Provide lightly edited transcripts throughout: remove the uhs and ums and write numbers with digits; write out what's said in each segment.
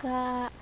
Kak.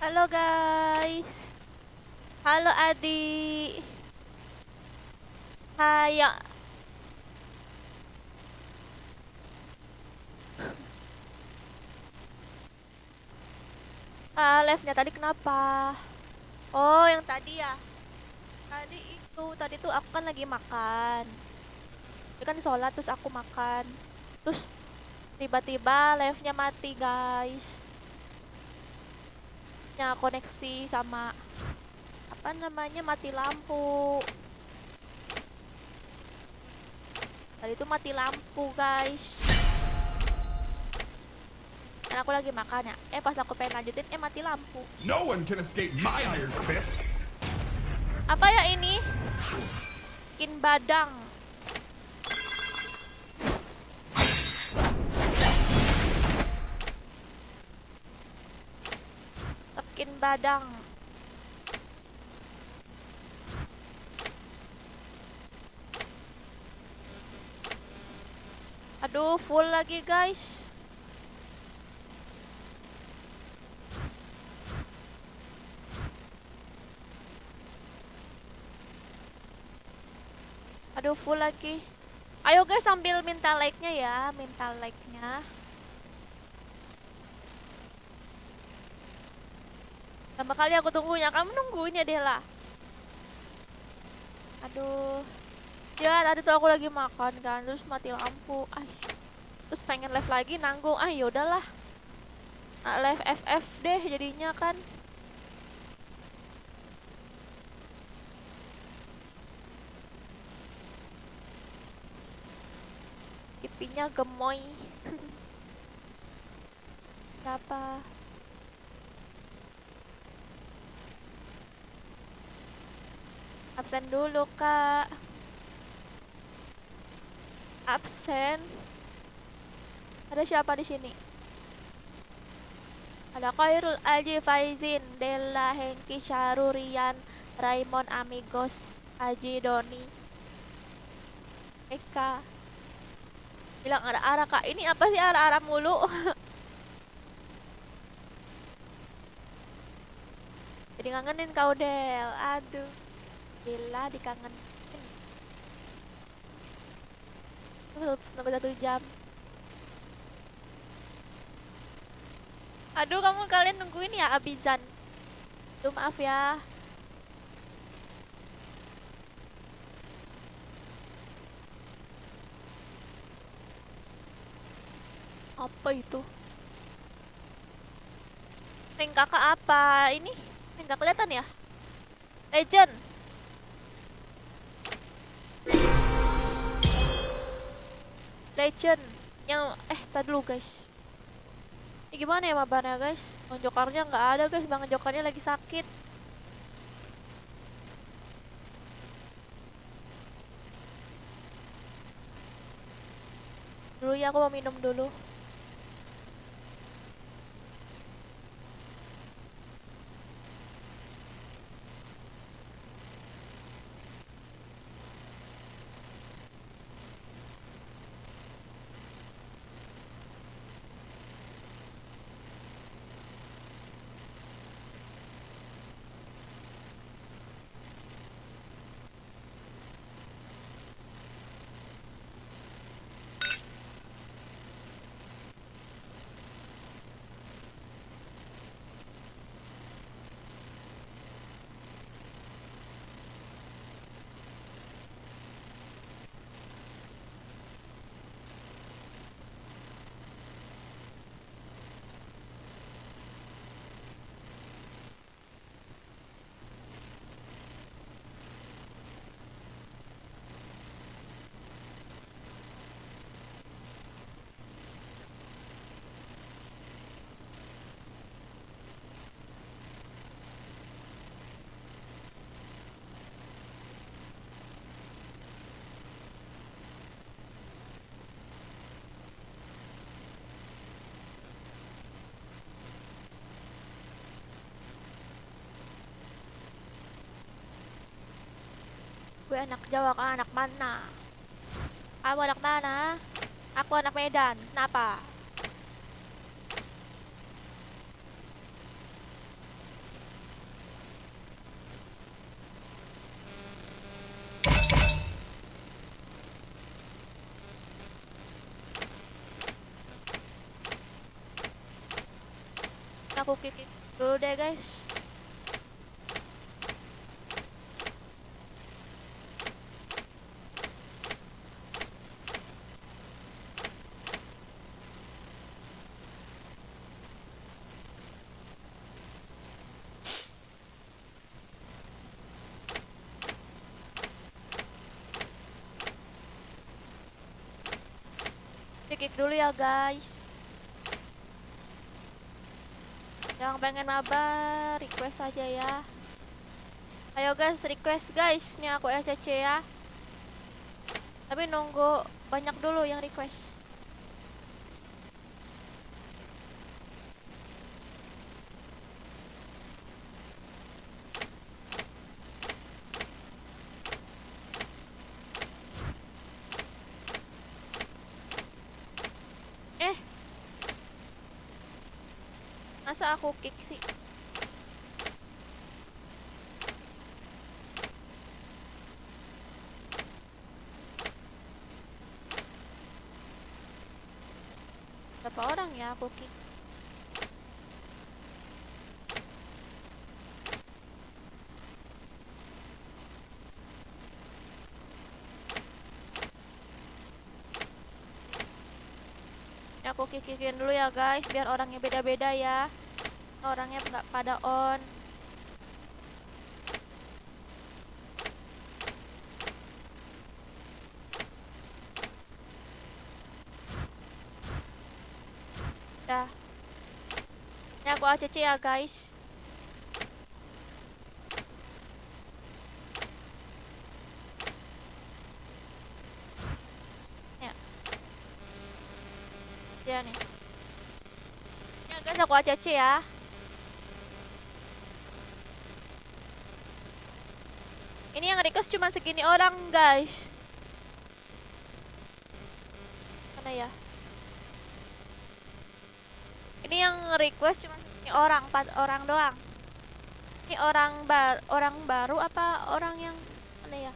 Halo guys. Halo adik. Hai ya. Live-nya tadi kenapa? Oh, yang tadi ya. Tadi tuh aku kan lagi makan. Itu kan sholat terus aku makan. Terus tiba-tiba live-nya mati, guys. Ya, koneksi sama apa namanya mati lampu. Tadi tuh mati lampu, guys. Dan aku lagi makan ya. Pas aku pengen lanjutin, mati lampu. No one can escape my iron fist. Apa ya ini? Skin badang. Skin badang. Aduh, full lagi, guys. Aduh, full lagi. Ayo guys, sambil minta like-nya ya, minta like-nya. Lama kali aku tunggunya, kamu nungguin ya Dela. Aduh. Ya, tadi tuh aku lagi makan kan, terus mati lampu. Terus pengen live lagi nanggung. Yaudahlah. Nah, live FF deh jadinya kan. Pipinya gemoy. Siapa? Absen dulu, Kak. Absen. Ada siapa di sini? Ada Khairul Aji Faizin, Della, Hengki, Syarurian, Raymond, Amigos, Aji, Doni, Eka. Bilang arah-arah, Kak. Ini apa sih arah-arah mulu? Jadi ngangenin kau Del. Aduh. Gila dikangenin. Tunggu 1 jam. Aduh, kalian nungguin ya Abizan. Aduh, maaf ya. Apa itu? Ring kakak apa? Ini nggak kelihatan ya? Legend. Legend. Yang tadi dulu guys. Ini gimana ya mabarnya guys? Bang Jokarnya nggak ada guys. Bang Jokarnya lagi sakit. Dulu ya, aku mau minum dulu. Gue anak Jawa, kau anak mana? Kamu anak mana? Aku anak Medan. Kenapa? Aku kick dulu deh guys. Kick dulu ya guys. Yang pengen mabar request aja ya. Ayo guys, request guys. Nih aku SCC ya. Tapi nunggu banyak dulu yang request. Masa aku kick sih? Berapa orang ya aku kick? Ya, aku kick-kickin dulu ya guys, biar orangnya beda-beda ya. Orangnya nggak pada on. Dah. Ini aku ACC ya guys. Ya. Ya nih. Ya guys, aku ACC ya. Ini yang request cuma segini orang guys. Mana ya? Ini yang request cuma segini orang, 4 orang doang. Ini orang baru apa orang yang mana ya?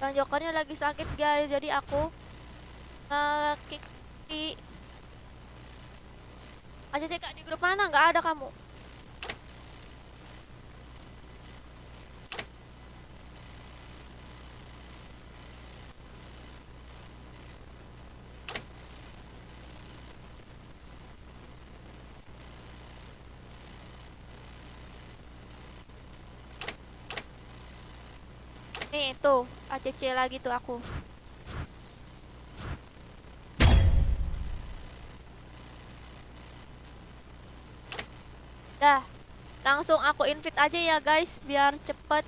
Bang Jokernya lagi sakit guys, jadi aku kick di aja cek di grup mana, nggak ada kamu. Nih tuh ACC lagi tuh aku. Dah, langsung aku invite aja ya guys, biar cepet.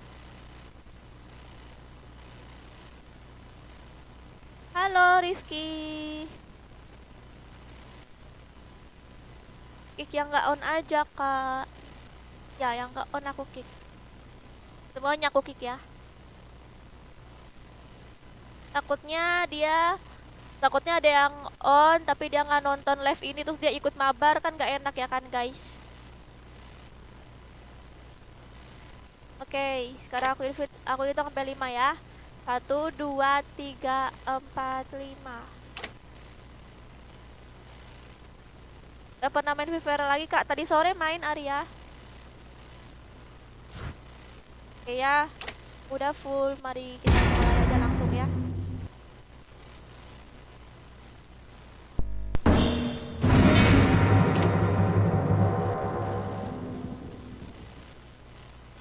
Halo Rifki. Kick yang nggak on aja kak. Ya, yang nggak on aku kick. Semuanya aku kick ya. Takutnya ada yang on tapi dia nggak nonton live ini terus dia ikut mabar, kan nggak enak ya kan guys. Oke, sekarang aku hitung sampai 5 ya. 1, 2, 3, 4, 5. Gak pernah main Free Fire lagi kak. Tadi sore main Arya. Oke ya, udah full. Mari kita mulai aja langsung ya.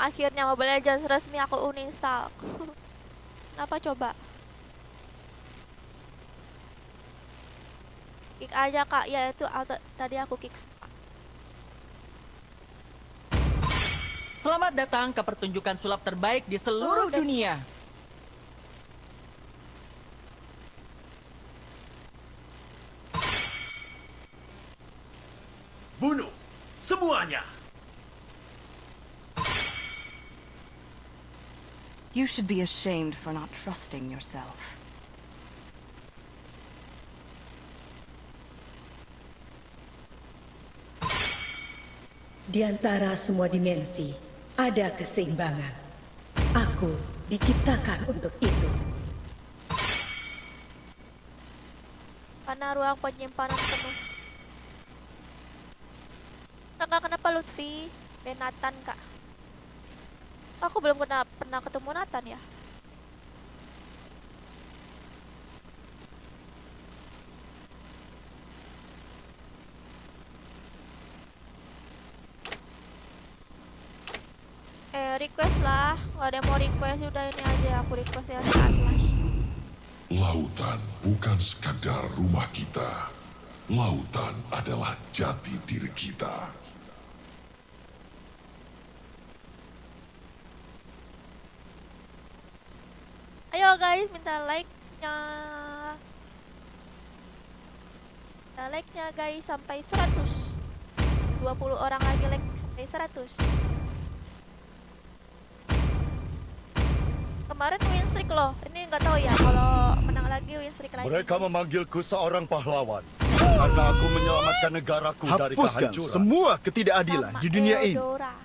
Akhirnya Mobile Legends resmi aku uninstall. Kenapa coba? Kick aja kak, ya itu tadi aku kick. Selamat datang ke pertunjukan sulap terbaik di seluruh dunia. Bunuh! semuanya. You should be ashamed for not trusting yourself. Di antara semua dimensi, ada keseimbangan. Aku diciptakan untuk itu. Karena ruang penyimpanan penuh. Kakak, kenapa Lutfi? Dan Nathan, Kak. Aku belum pernah ketemu Nathan ya. Request lah. Nggak ada yang mau request, udah ini aja aku request ya si Atlas. Lautan bukan sekadar rumah kita. Lautan adalah jati diri kita. Ayo guys, minta like-nya. Minta like-nya guys sampai 100. 20 orang lagi like sampai 100. Kemarin win streak loh. Ini nggak tahu ya kalau menang lagi win streak lagi. Mereka memanggilku seorang pahlawan karena aku menyelamatkan negaraku dari Hapuskan kehancuran. semua ketidakadilan di dunia ini. Eudora.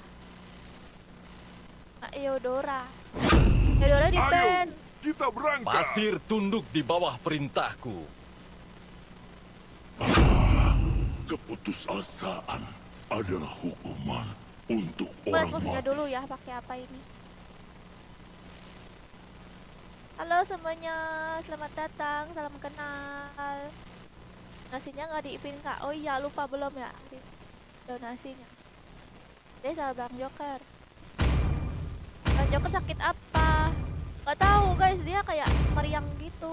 Eudora di ban. Kita berangkat. Pasir tunduk di bawah perintahku. Keputusasaan adalah hukuman untuk Buat orang musiknya mati. dulu ya, pakai apa ini? Halo semuanya, selamat datang, salam kenal. Nasinya nggak diipin Kak. Oh iya, lupa belum ya donasinya. Deh sama Bang Joker. Bang Joker sakit apa? Gak tahu guys, dia kayak meriang gitu.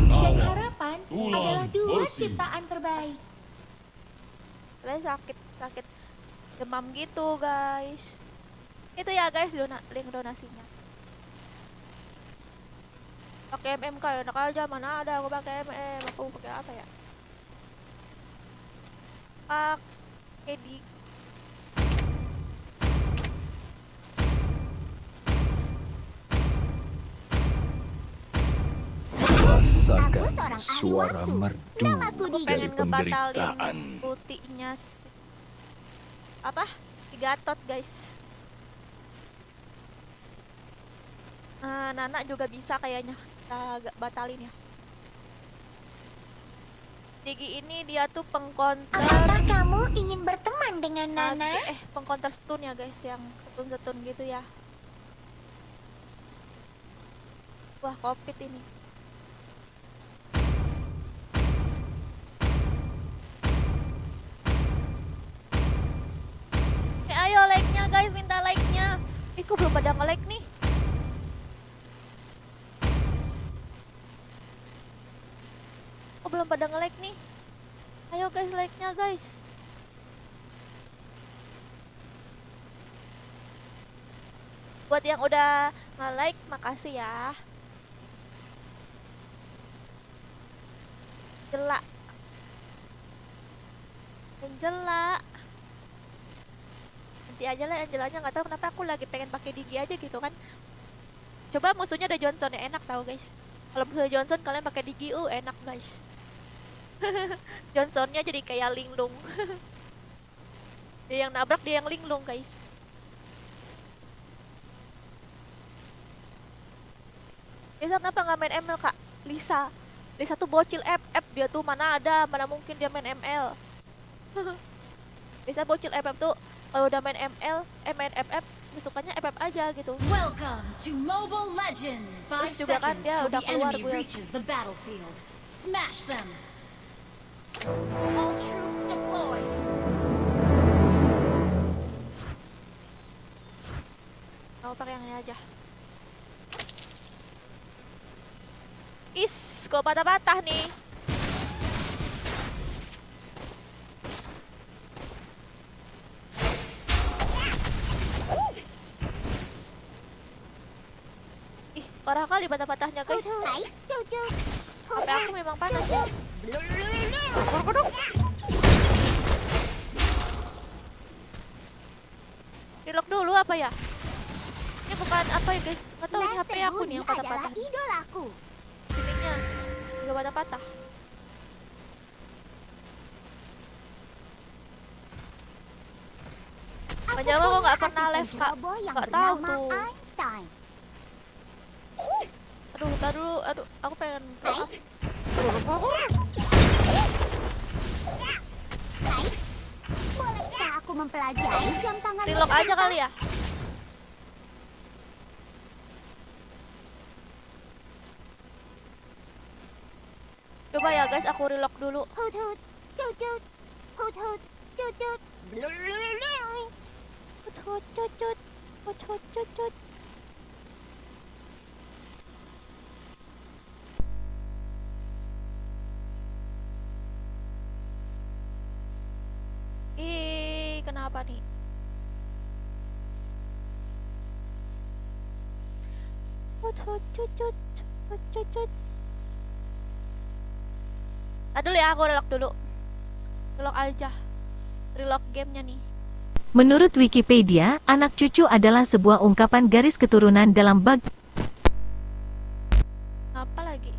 Dan harapan adalah dua ciptaan terbaik. Dia sakit demam gitu guys. Itu ya guys link donasinya. Pakai MMK ya, enak aja, mana ada aku pakai aku pakai apa ya? Pakai di Rasakan seorang ahli suara waktu. merdu Namaku aku Didi. dari pengen ngebatalin penderitaan. ultinya apa? Gatot guys. Nana juga bisa kayaknya kita batalin ya. Digi ini dia tuh pengcounter Apakah kamu ingin berteman dengan Nana? pengcounter stun ya guys, yang stun gitu ya. Wah, covid ini. Ayo like-nya guys, minta like-nya. Kok belum pada nge-like nih. Belum pada nge-like nih. Ayo guys, like-nya guys. Buat yang udah nge-like, makasih ya. Angela. Nanti aja lah Angelanya, nggak tahu kenapa aku lagi pengen pakai Digi aja gitu kan. Coba musuhnya ada Johnson yang enak tahu guys. Kalau musuhnya Johnson kalian pakai Digi, enak guys. Johnsonnya jadi kayak linglung. Dia yang nabrak, dia yang linglung guys. Lisa kenapa nggak main ML kak? Lisa tuh bocil FF, dia tuh mana mungkin dia main ML. Lisa bocil FF tuh kalau udah main ML, main FF, sukanya FF aja gitu. Welcome to Mobile Legends. 5 Terus juga kan seconds dia till udah the keluar enemy gue. reaches the battlefield. Smash them. All troops deployed. Mau pakai yang ini aja. Is, kok patah-patah nih. Ih, parah kali patah-patahnya guys. HP aku memang panas ya. Relock dulu apa ya? Ini bukan apa ya guys? Nggak tahu ini HP aku nih yang patah-patah. idolaku. Sininya juga patah-patah. Panjang lo nggak pernah live kak? Nggak tahu tuh. Einstein. Aduh, aduh, aku pengen. Bolehkah aku mempelajari jam tangan? Relock aja kali ya. Coba ya guys, aku relock dulu. Hut hut, tut tut, hut hut, tut tut. Cut, cut, cut, cut, cut, cut, cut. Ih, kenapa nih? Cut, cut, cut, cut, cut, cut, cut. Aduh ya, aku relock dulu. Relock aja. Relock gamenya nih. Menurut Wikipedia, anak cucu adalah sebuah ungkapan garis keturunan dalam Apa lagi?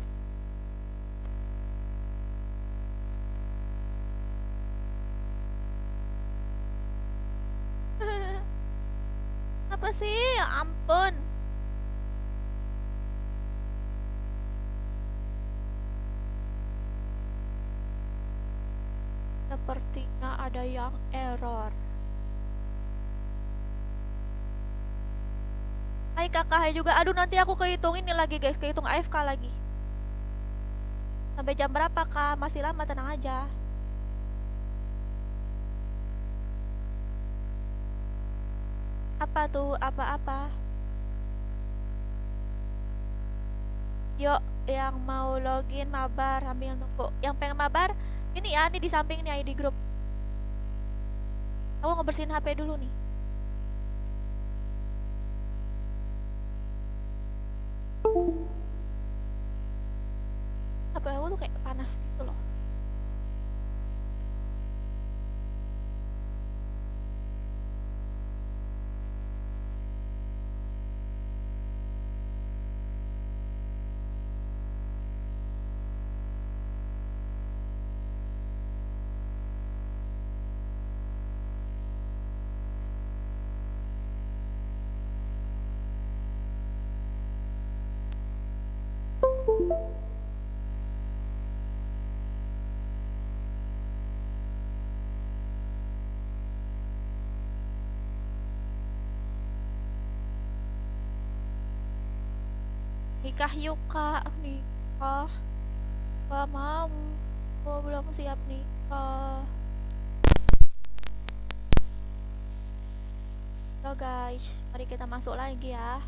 Apa sih? Ya ampun. Sepertinya ada yang error. Hai kakak, hai juga. Aduh, nanti aku kehitung ini lagi guys, kehitung AFK lagi. Sampai jam berapa kak? Masih lama, tenang aja. Apa tuh? Apa-apa? Yuk, yang mau login mabar sambil nunggu. Yang pengen mabar, ini ya, ini di samping nih ID grup. Aku ngebersihin HP dulu nih. HP aku tuh kayak panas gitu loh. Nikah yuk kak, nikah. Gak mau, gua belum siap nikah. So guys, mari kita masuk lagi ya.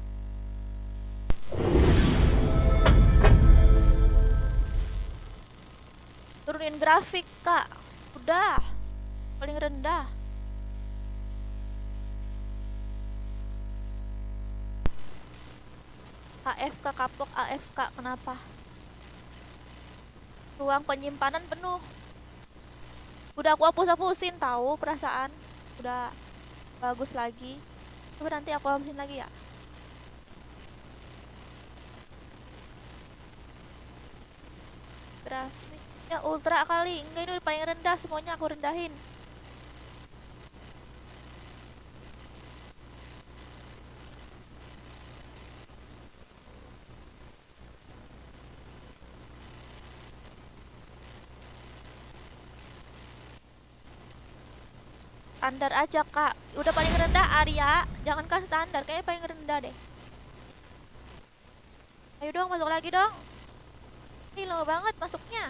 Turunin grafik kak, udah paling rendah. AFK kapok, AFK kenapa? Ruang penyimpanan penuh. Udah aku hapus-hapusin tahu perasaan. Udah bagus lagi. Coba nanti aku hapusin lagi ya. Grafiknya ultra kali. Enggak, ini udah paling rendah, semuanya aku rendahin. Standar aja kak, udah paling rendah Arya, jangankan standar, kayaknya paling rendah deh. Ayo dong, masuk lagi dong. Ini lama banget masuknya.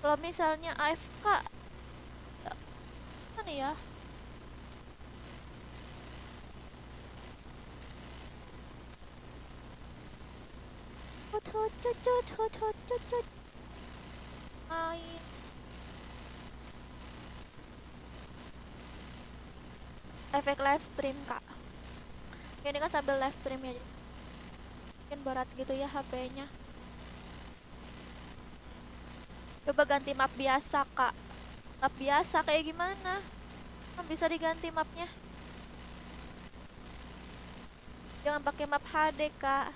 Kalau misalnya AFK, mana ya? Main. Efek live stream kak. Ini kan sambil live stream ya, mungkin berat gitu ya HP-nya. Coba ganti map biasa, Kak. Map biasa kayak gimana? Bisa diganti mapnya. Jangan pakai map HD, Kak.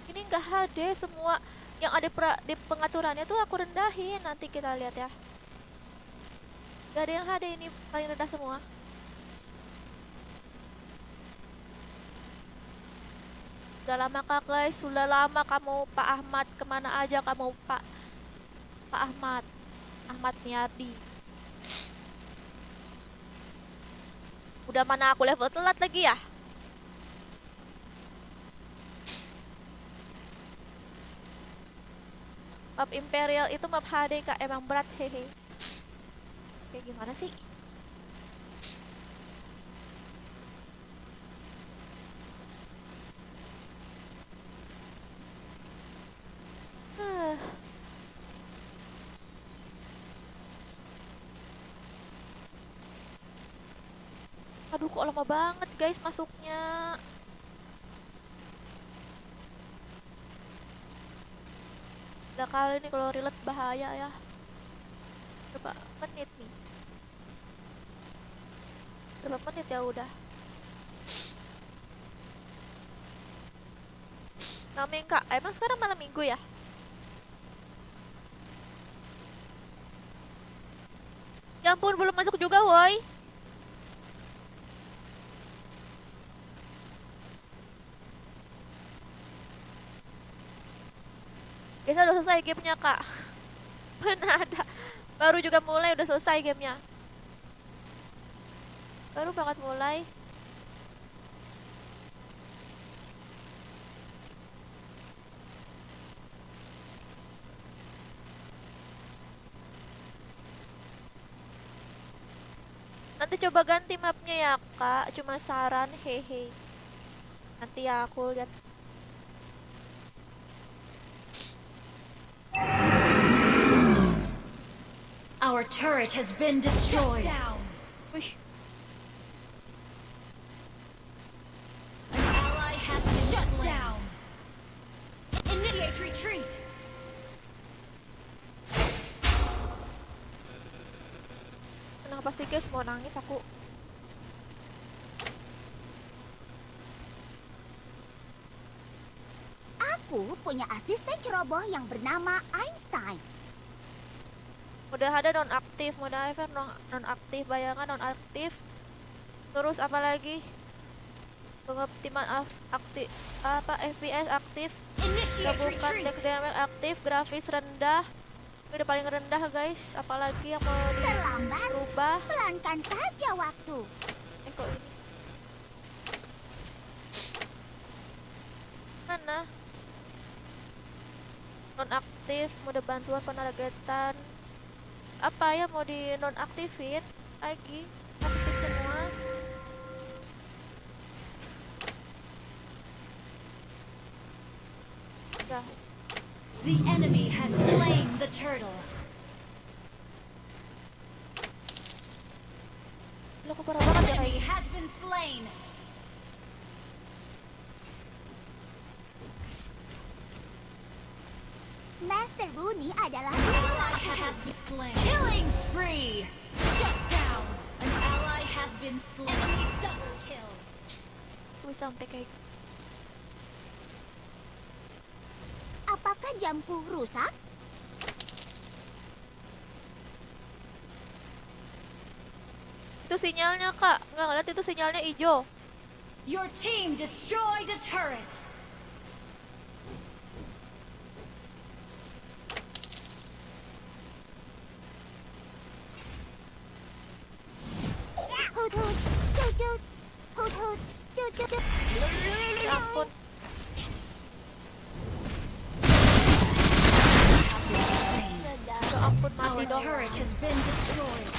Ini enggak HD semua yang ada di pengaturannya tuh aku rendahin. Nanti kita lihat ya. Gak ada yang HD, ini paling rendah semua. Sudah lama Kak guys, sudah lama kamu Pak Ahmad, kemana aja kamu Pak Ahmad Miardi. Udah mana aku level telat lagi ya? Map Imperial itu map HD Kak, emang berat hehe. Kayak gimana sih? Aduh kok lama banget guys masuknya. Udah kali nih kalau relate bahaya ya. Berapa menit nih? Berapa menit ya udah. Ngamen Kak, emang sekarang malam minggu ya? Ya ampun belum masuk juga woi. Biasa udah selesai gamenya Kak. Mana ada. Baru juga mulai udah selesai gamenya. Baru banget mulai. Nanti coba ganti mapnya ya Kak. Cuma saran hehe. Nanti ya aku lihat. Our turret has been destroyed. Wih. An ally has been shut down. Initiate retreat. Kenapa sih guys mau nangis aku? Aku punya asisten ceroboh yang bernama Einstein. Udah ada nonaktif, mode AFR nonaktif, bayangan nonaktif. Terus apa lagi? Pengoptimal aktif, apa FPS aktif, gabungkan text DML aktif, grafis rendah. Ini udah paling rendah guys. Apalagi yang mau dirubah? Pelankan saja waktu. Kok ini? Mana? Nonaktif, mode bantuan penargetan. Apa ya mau di nonaktifin lagi? Aktif semua. Udah. The enemy has slain the turtle. Lo kok parah banget ya kayak Enemy gini? has been slain. Master Rooney adalah An ally has been slain. Killing spree. Shut down. An ally has been slain. Enemy double kill. Wih sampai kayak Apakah jamku rusak? itu sinyalnya Kak, nggak ngeliat itu sinyalnya hijau. Your team destroyed a turret. Hoot hoot, toot toot, hoot hoot, toot toot toot. Ya ampun. Ya ampun mati Our dong. turret has been destroyed.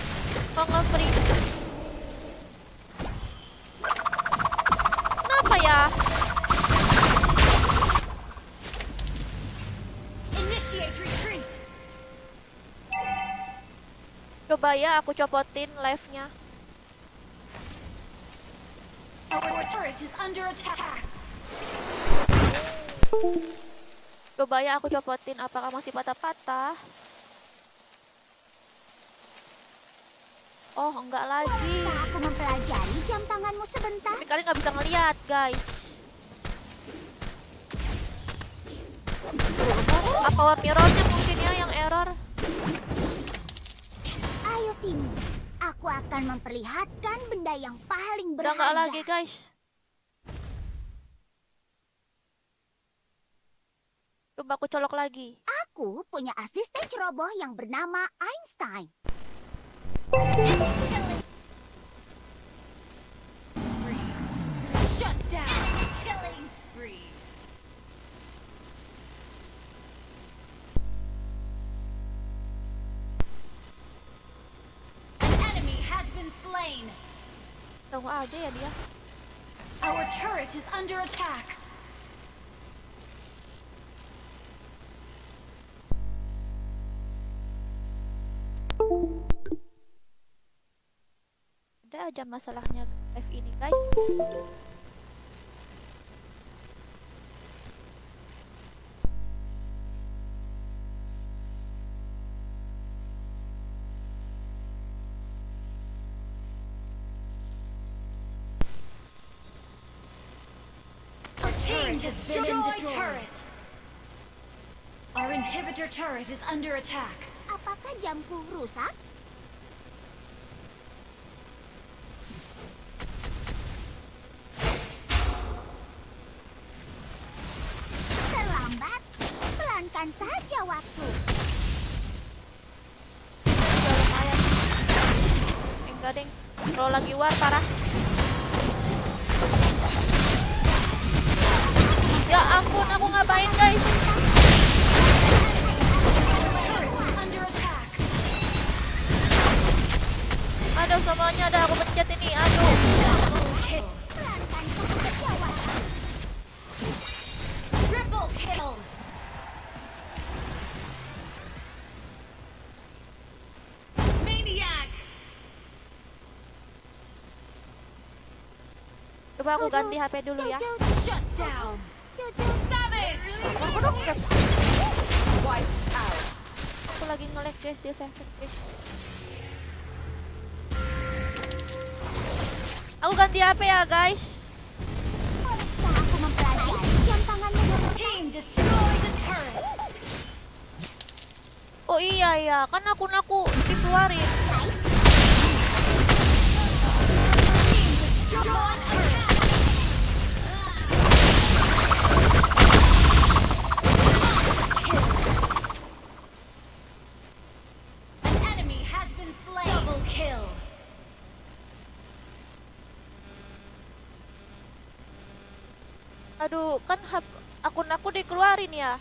Kok nggak free? Kenapa ya? Initiate retreat. Coba ya aku copotin live-nya. Our turret is under attack. Coba ya aku copotin apakah masih patah-patah. Oh, enggak lagi. Maukah aku mempelajari jam tanganmu sebentar? Tapi kalian nggak bisa ngeliat, guys. Apa war mirrornya mungkin ya yang error? Ayo sini. Aku akan memperlihatkan benda yang paling Udah nggak berharga. lagi, guys. Coba aku colok lagi. Aku punya asisten ceroboh yang bernama Einstein. Shut down. Killing spree. An enemy has been slain. Tunggu aja ya dia. Our turret is under attack. Ada aja masalahnya live ini, guys. Our team has destroyed turret. Our inhibitor turret is under attack. Apakah jamku rusak? Terlambat. Pelankan saja waktu. Udah lumayan. Enggak, deng. Roll lagi war parah. Ya ampun, aku ngapain, guys? Turret is under attack. Aduh, semuanya ada aku pencet ini. Aduh. Double kill. Pelankan saja waktu. Triple kill. Maniac. Coba aku ganti HP dulu ya. Shut down. Savage. Wiped out. Aku lagi nge-lag, guys, dia 7, guys. Aku ganti HP ya, guys. Bolehkah aku mempelajari jam tanganmu? Team destroyed the turret. Oh iya ya, kan aku dikeluarin. Destroyed turret. An enemy has been slain. Double kill. Aduh, kan akun aku dikeluarin ya.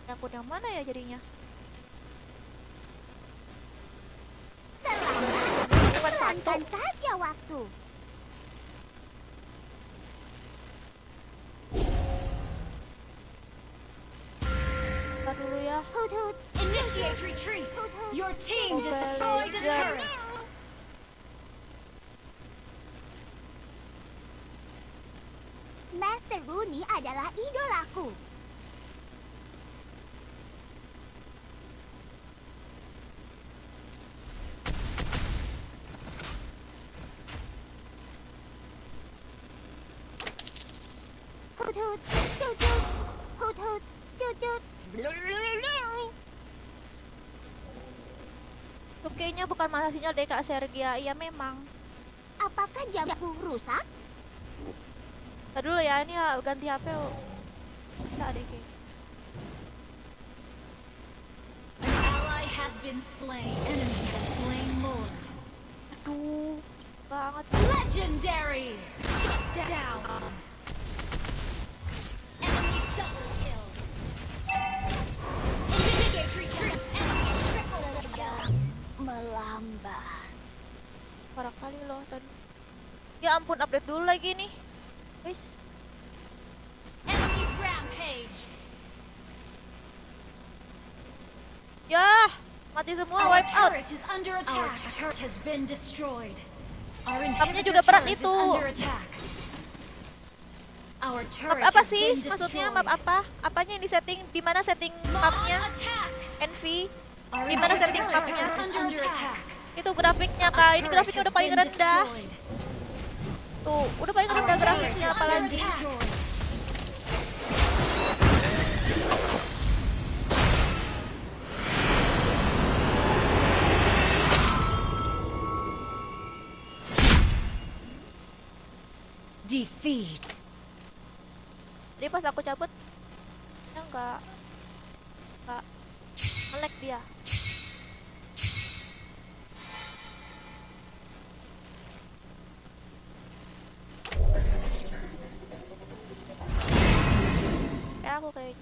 Akun yang mana ya jadinya? Bukan satu. Pelankan saja waktu. Bentar dulu ya. Hut hut. Initiate retreat. Your team destroyed the turret. Master Rooney adalah idolaku. Hut hut, tut tut, hut hut, tut tut. Tuh kayaknya bukan masalah sinyal deh Kak Sergia. Iya memang. Apakah jamku rusak? Bentar dulu ya, ini ya ganti HP. Bisa deh kayaknya. An ally has been slain. Enemy has slain Lord. Aduh, banget. Legendary. Shut down. Enemy double kill. Initiate retreat. Enemy triple kill. Melambat. Parah kali loh tadi. Ya ampun, update dulu lagi nih. Guys, Enemy rampage. ya mati semua, Our wipe out. turret is under attack. Our turret has been destroyed. Our Kamunya inhibitor juga berat turret is itu. under attack. Our Map turret apa has sih? been Maksudnya destroyed. map apa? Apanya yang disetting? Di mana setting mapnya? Attack! Envy. Our Di mana setting turret mapnya? is under attack. Itu grafiknya Our kak. Ini turret grafiknya has udah paling been rendah. destroyed. Tuh, udah paling Our rendah turret grafiknya is under apalagi. destroyed. Defeat. Jadi pas aku cabut, ya nggak nge-lag dia. Kayak aku kayak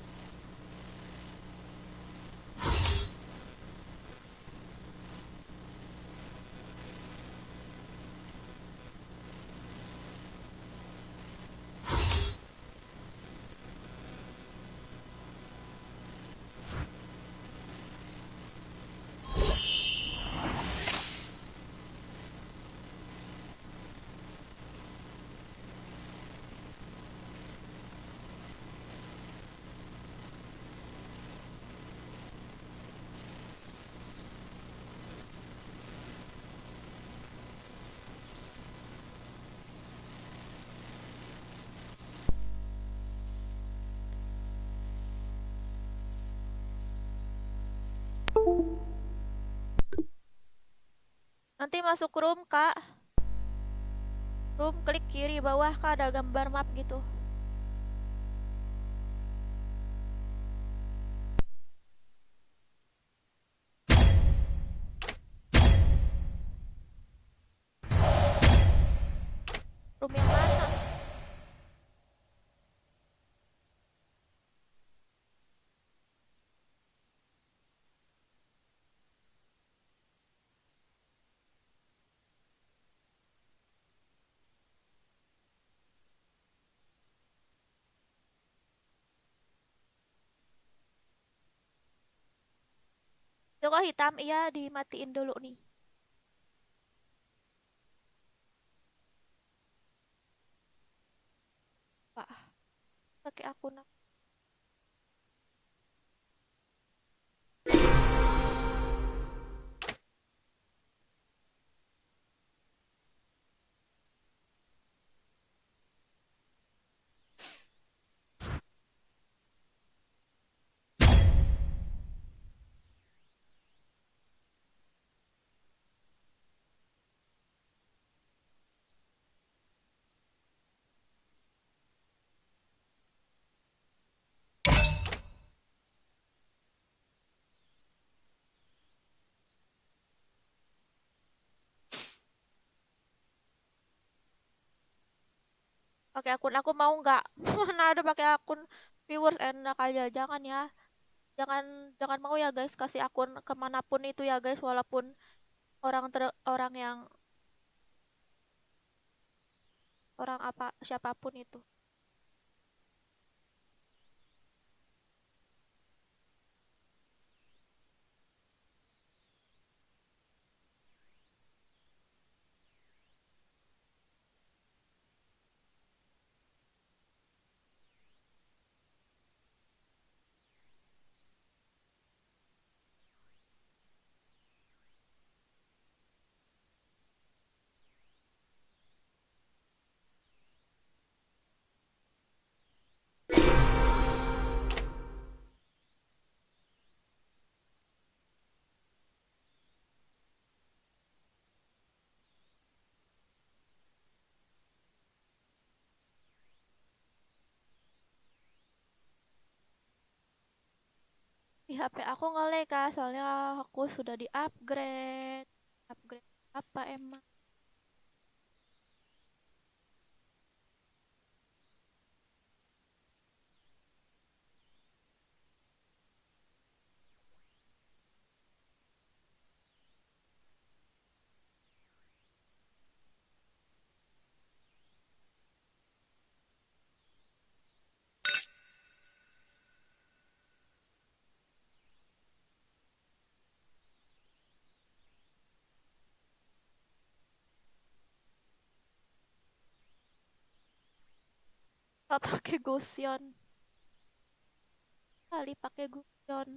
nanti masuk room kak. Room klik kiri bawah kak, ada gambar map gitu. Room yang mana? Itu kok hitam? Iya, dimatiin dulu nih. Pak, pakai akun aku. Pakai akun aku mau nggak? Mana ada pakai akun viewers, enak aja. Jangan ya. Jangan jangan mau ya guys, kasih akun kemanapun itu ya guys, walaupun orang yang orang apa siapapun itu. Di HP aku nge-lag kak, soalnya aku sudah di-upgrade. Upgrade apa emang? Gak pakai Gusion. Kali pakai Gusion.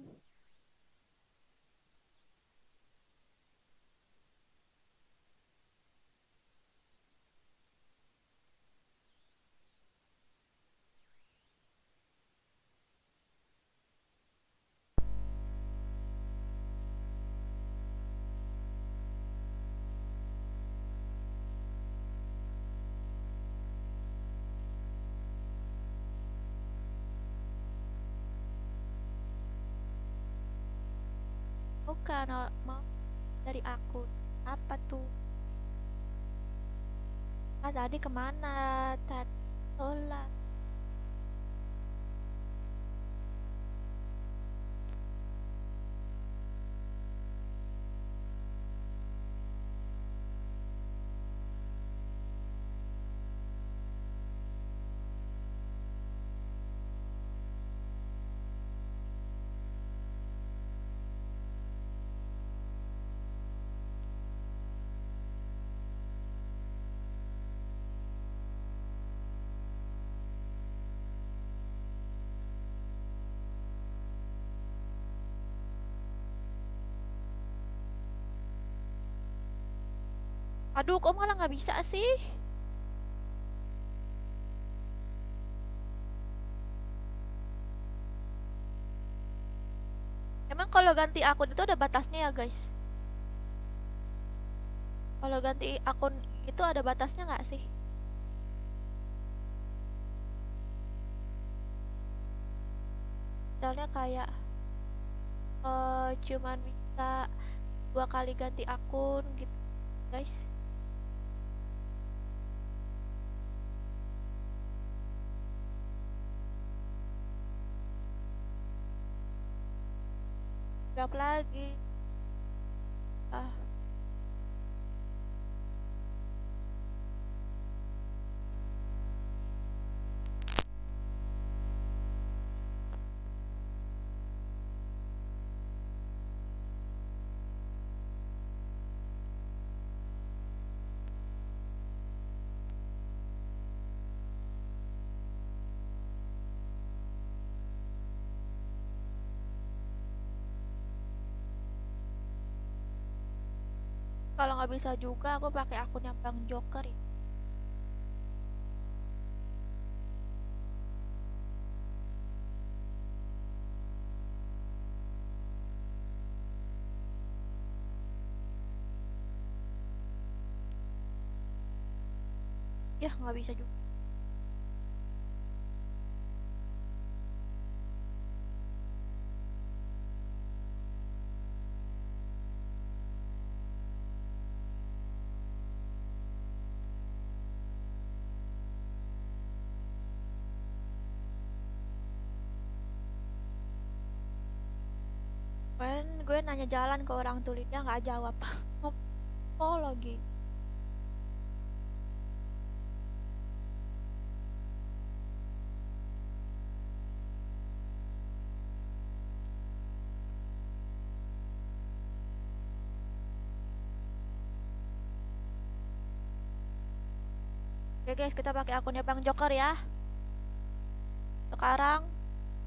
Bukan, mau dari aku. Apa tuh? Ah, tadi kemana? Tadi sholat. Aduh, kok malah nggak bisa sih? Emang kalau ganti akun itu ada batasnya ya, guys? Kalau ganti akun itu ada batasnya nggak sih? Misalnya kayak cuman bisa 2 kali ganti akun gitu, guys. Drop lagi. Ah, kalau nggak bisa juga aku pakai akun yang Bang Joker ya. Ya nggak bisa juga. Kemarin gue nanya jalan ke orang tuh dia nggak jawab. Oh lagi. Oke guys, kita pakai akunnya Bang Joker ya. Sekarang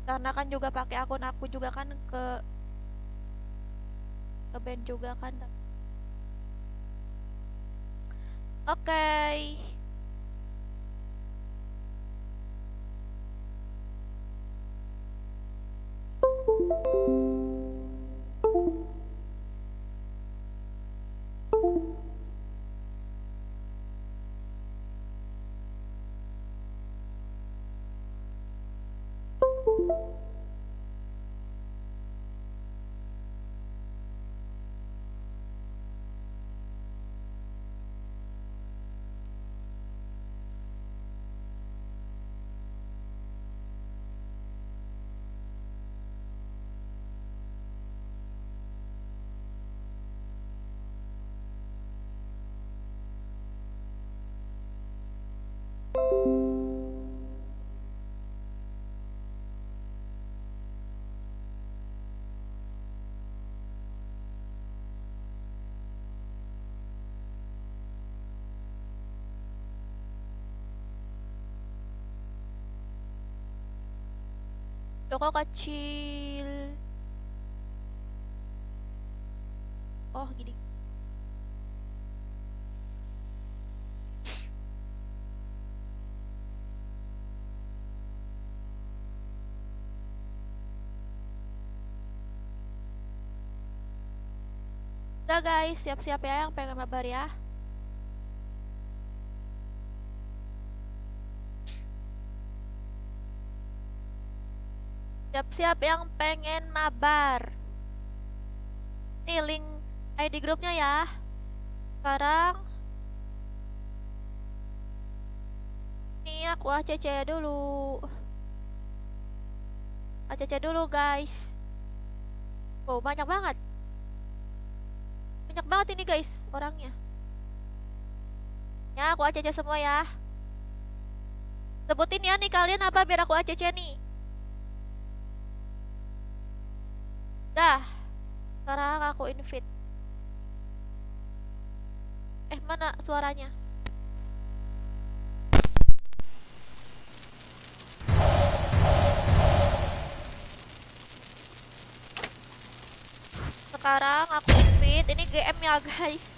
karena kan juga pakai akun aku juga kan ke band juga kan. Oke. Kok kecil. Oh, gini. Udah guys, siap-siap ya yang pengen mabar ya. Siap-siap yang pengen mabar. Nih link ID grupnya ya. Sekarang nih aku ACC dulu. ACC dulu guys. Oh, banyak banget. Banyak banget ini guys orangnya. Ya, aku ACC semua ya. Sebutin ya nih kalian apa biar aku ACC nih. Dah. Sekarang aku invite. Mana suaranya? Sekarang aku invite. Ini GM ya guys.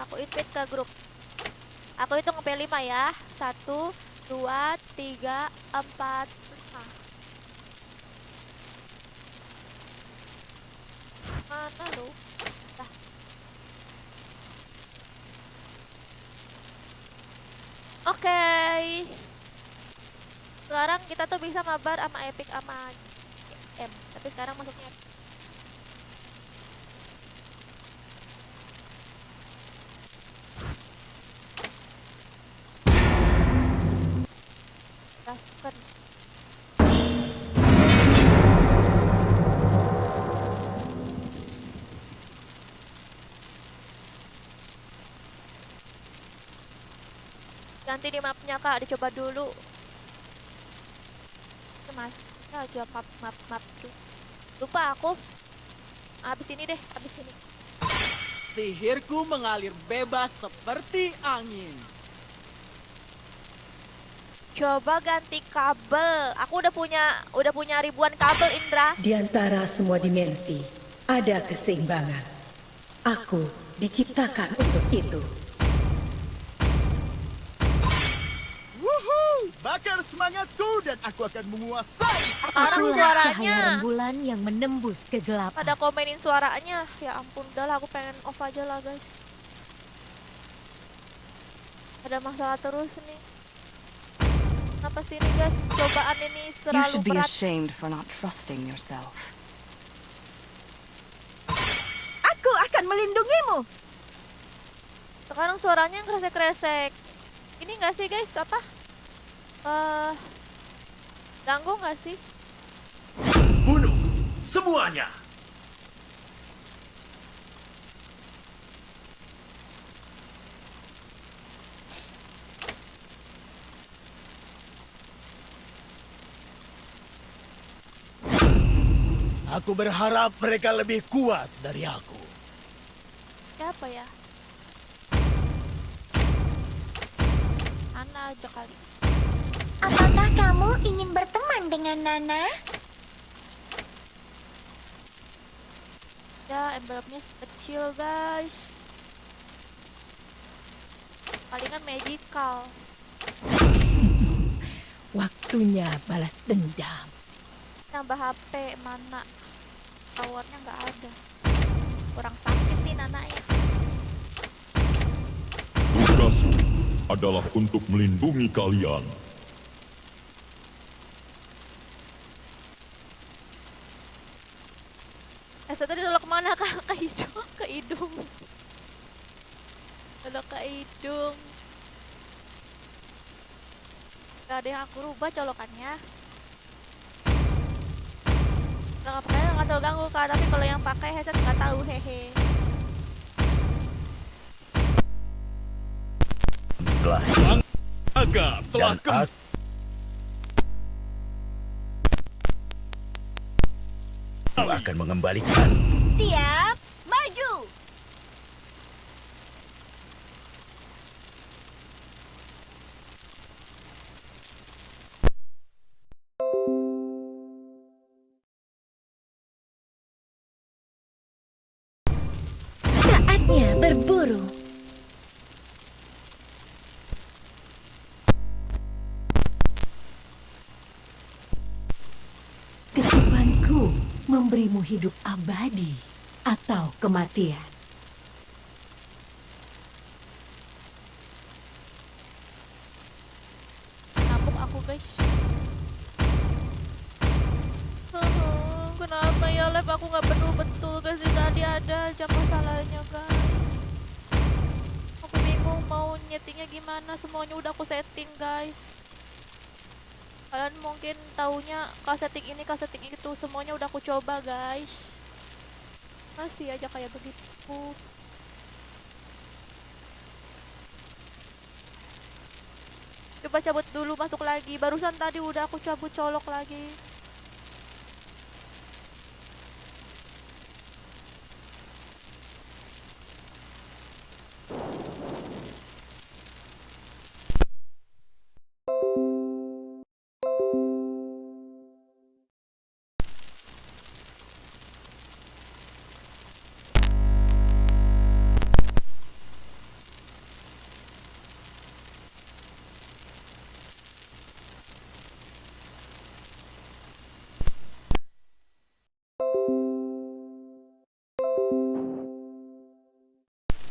Aku invite ke grup. Aku hitung sampai 5 ya. 1, 2, 3, 4, 5. Mana lu? Dah. Oke. Sekarang kita tuh bisa mabar sama Epic sama M. Tapi sekarang masuknya Rasken. Ganti di mapnya kak, dicoba dulu. Mas, ya map tuh. Lupa aku. Abis ini deh, abis ini. Sihirku mengalir bebas seperti angin. Coba ganti kabel. Aku udah punya ribuan kabel, Indra. Di antara semua dimensi, ada keseimbangan. Aku diciptakan untuk itu. Bakar semangatku dan aku akan menguasai. Sekarang Cahaya suaranya. rembulan yang menembus kegelapan. Pada komenin suaranya. Ya ampun, udahlah aku pengen off aja lah guys. Ada masalah terus nih. Kenapa sih ini guys? Cobaan ini You terlalu should be berat. ashamed for not trusting yourself. Aku akan melindungimu. Sekarang suaranya kresek-kresek. Ini nggak sih guys? Apa? Ganggu nggak sih? Bunuh semuanya. Aku berharap mereka lebih kuat dari aku. Siapa ya? Ana aja kali. Apakah kamu ingin berteman dengan Nana? Ya, envelope-nya kecil guys. Palingan magical. Waktunya balas dendam. Nambah HP mana? Powernya nggak ada. Kurang sakit nih Nana ya. Tugasku adalah untuk melindungi kalian. Tadi dulu kemana kak? Ke hidung, ke hidung. Dulu ke hidung. Gak ada yang aku rubah colokannya. Nggak pakai nggak terlalu ganggu kak, tapi kalau yang pakai headset nggak tahu hehe. Naga telah kembali. Aku akan mengembalikan. Siap, maju! Saatnya berburu. Ketipanku memberimu hidup abadi atau kematian. Nabung aku guys. Kenapa ya live aku nggak penuh betul guys? Tadi ada aja masalahnya guys. Aku bingung mau nyetingnya gimana. Semuanya udah aku setting guys. Kalian mungkin taunya kak setting ini kak setting itu, semuanya udah aku coba guys. Masih aja kayak begitu. Coba cabut dulu, masuk lagi. Barusan tadi udah aku cabut, colok lagi.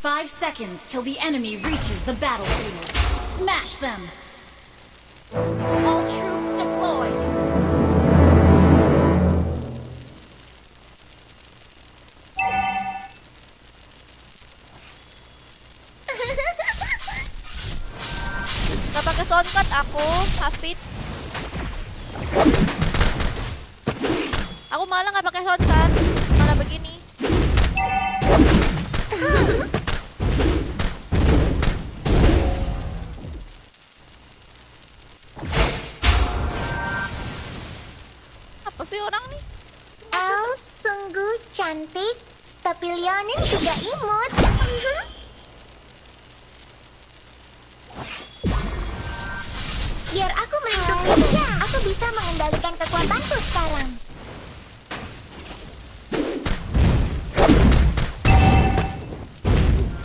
Five seconds till the enemy reaches the battlefield. Smash them! All troops deployed! Gak pakai soundcard aku, Hafiz. Aku malah gak pakai soundcard, malah begini. Apa sih orang nih? Elf sungguh cantik, tapi Leonin juga imut. Biar aku melindunginya, aku bisa mengendalikan kekuatanku sekarang.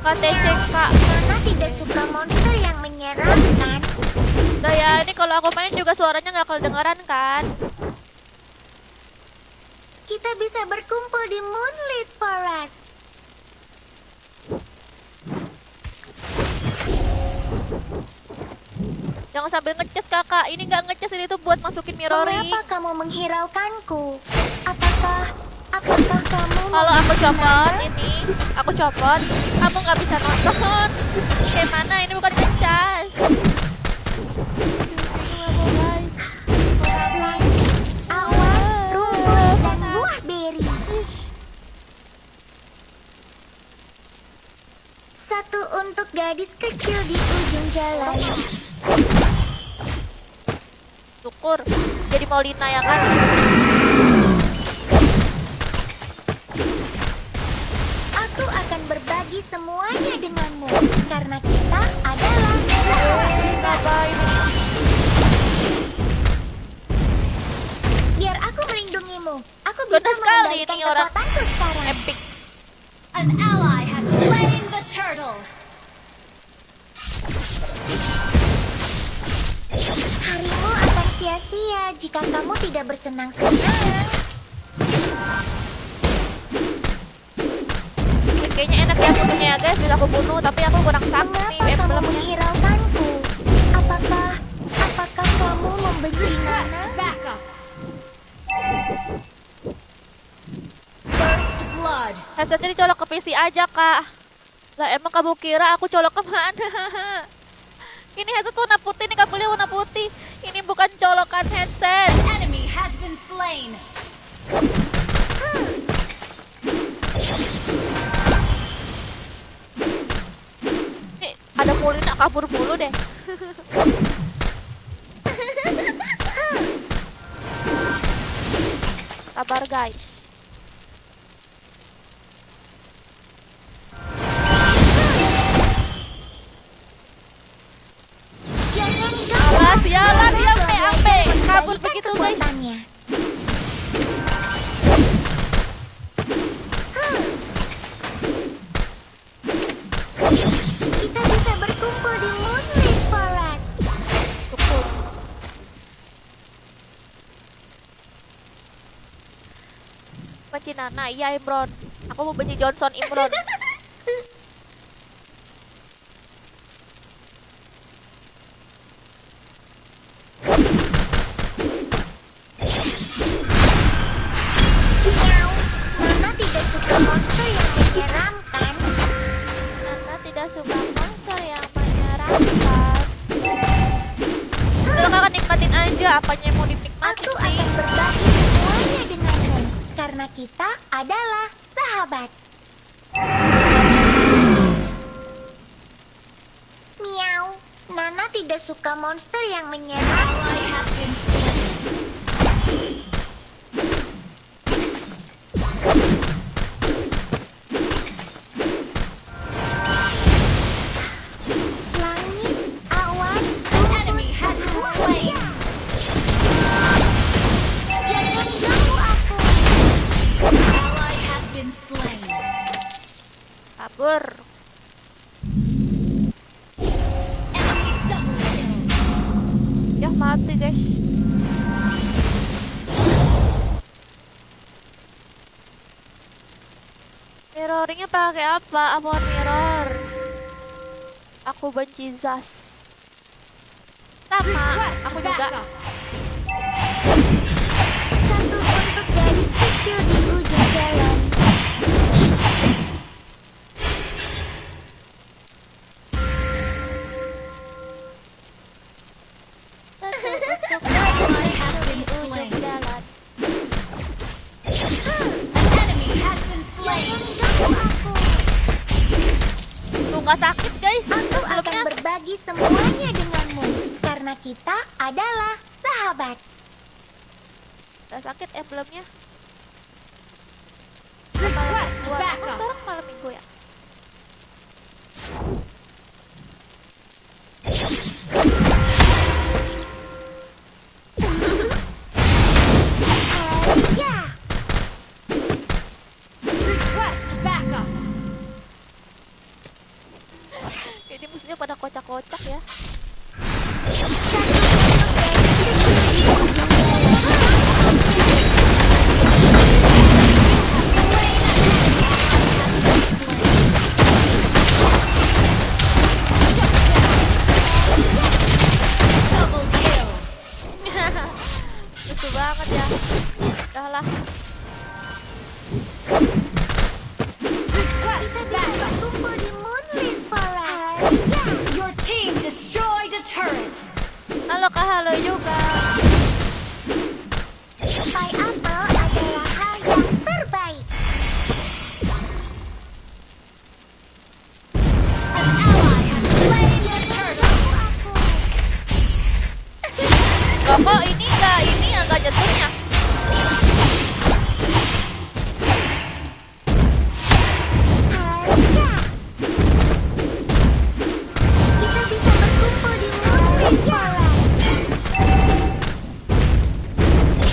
KTC kak. Karena tidak suka monster yang menyerang kan? Nah ya, ini kalau aku main juga suaranya gak kedengeran kan? Kita bisa berkumpul di Moonlit Forest. Jangan sambil ngecas kakak, ini gak ngecas, ini tuh buat masukin mirroring. Mengapa kamu menghiraukanku? Apakah kamu Kalau aku copot ini, aku copot, kamu nggak bisa nonton. Kayak mana? Ini bukan ngecas. langit, awan, rumput, dan buah beri? Satu untuk gadis kecil di ujung jalan. Syukur, jadi Maulina ya kan? Aku akan berbagi semuanya denganmu karena kita adalah biar aku melindungimu. Aku bisa Goda sekali mengendalikan ini orang. kekuatanku sekarang. Epic. An ally has slain the turtle! Harimu akan sia-sia jika kamu tidak bersenang-senang. Kayaknya enak ya fotonya ya guys, bisa aku bunuh, tapi aku kurang sakit nih. Mengapa kamu Belum menghiraukanku? Apakah kamu membenci Nana? Back up! First blood! headsetnya dicolok ke PC aja kak. Lah emang kamu kira aku colok kemana? Ini headset warna putih, ini kabelnya warna putih. Ini bukan colokan headset. Enemy has been slain! Nih ada Maulina kabur mulu deh. Sabar guys. Alas, jalan dia PAP. Kabur begitu guys. Kekuatannya. Nana. Iya Imron. Aku mau benci Johnson Imron. Nana tidak suka monster yang menyeramkan. Nana tidak suka monster yang menyeramkan. Udah kakak nikmatin aja, apanya yang mau dinikmatin Aku sih. akan berbagi semuanya denganmu karena kita adalah sahabat. Miau. Nana tidak suka monster yang menyeramkan. Langit, awan, Enemy has been slain. jangan ganggu aku. Ally has been slain. Kabur. Enemy double kill. Ya mati guys. Mirroringnya pakai apa? Amor mirror. Aku benci Zas. Sama, aku juga. Satu untuk garis kecil di ujung jalan. Satu untuk Ally has been di ujung slain. jalan. An enemy has been slain. Tuh nggak sakit guys. Aku akan Sebelumnya berbagi semuanya denganmu karena kita adalah sahabat. nggak sakit emblemnya. Request backup. Sekarang malam minggu ya. Ya, Request backup. Ini musuhnya pada kocak-kocak ya. Double kill. Lucu banget ya. Udahlah. Request backup. kumpul di Moonlit Forest. Ya, Your team destroyed a turret. Halo Kak, halo juga. pie apple adalah hal yang terbaik. An ally has slain the turtle. Loh kok ini enggak jatuhnya? Ya, kita bisa berkumpul di Moonlit Forest.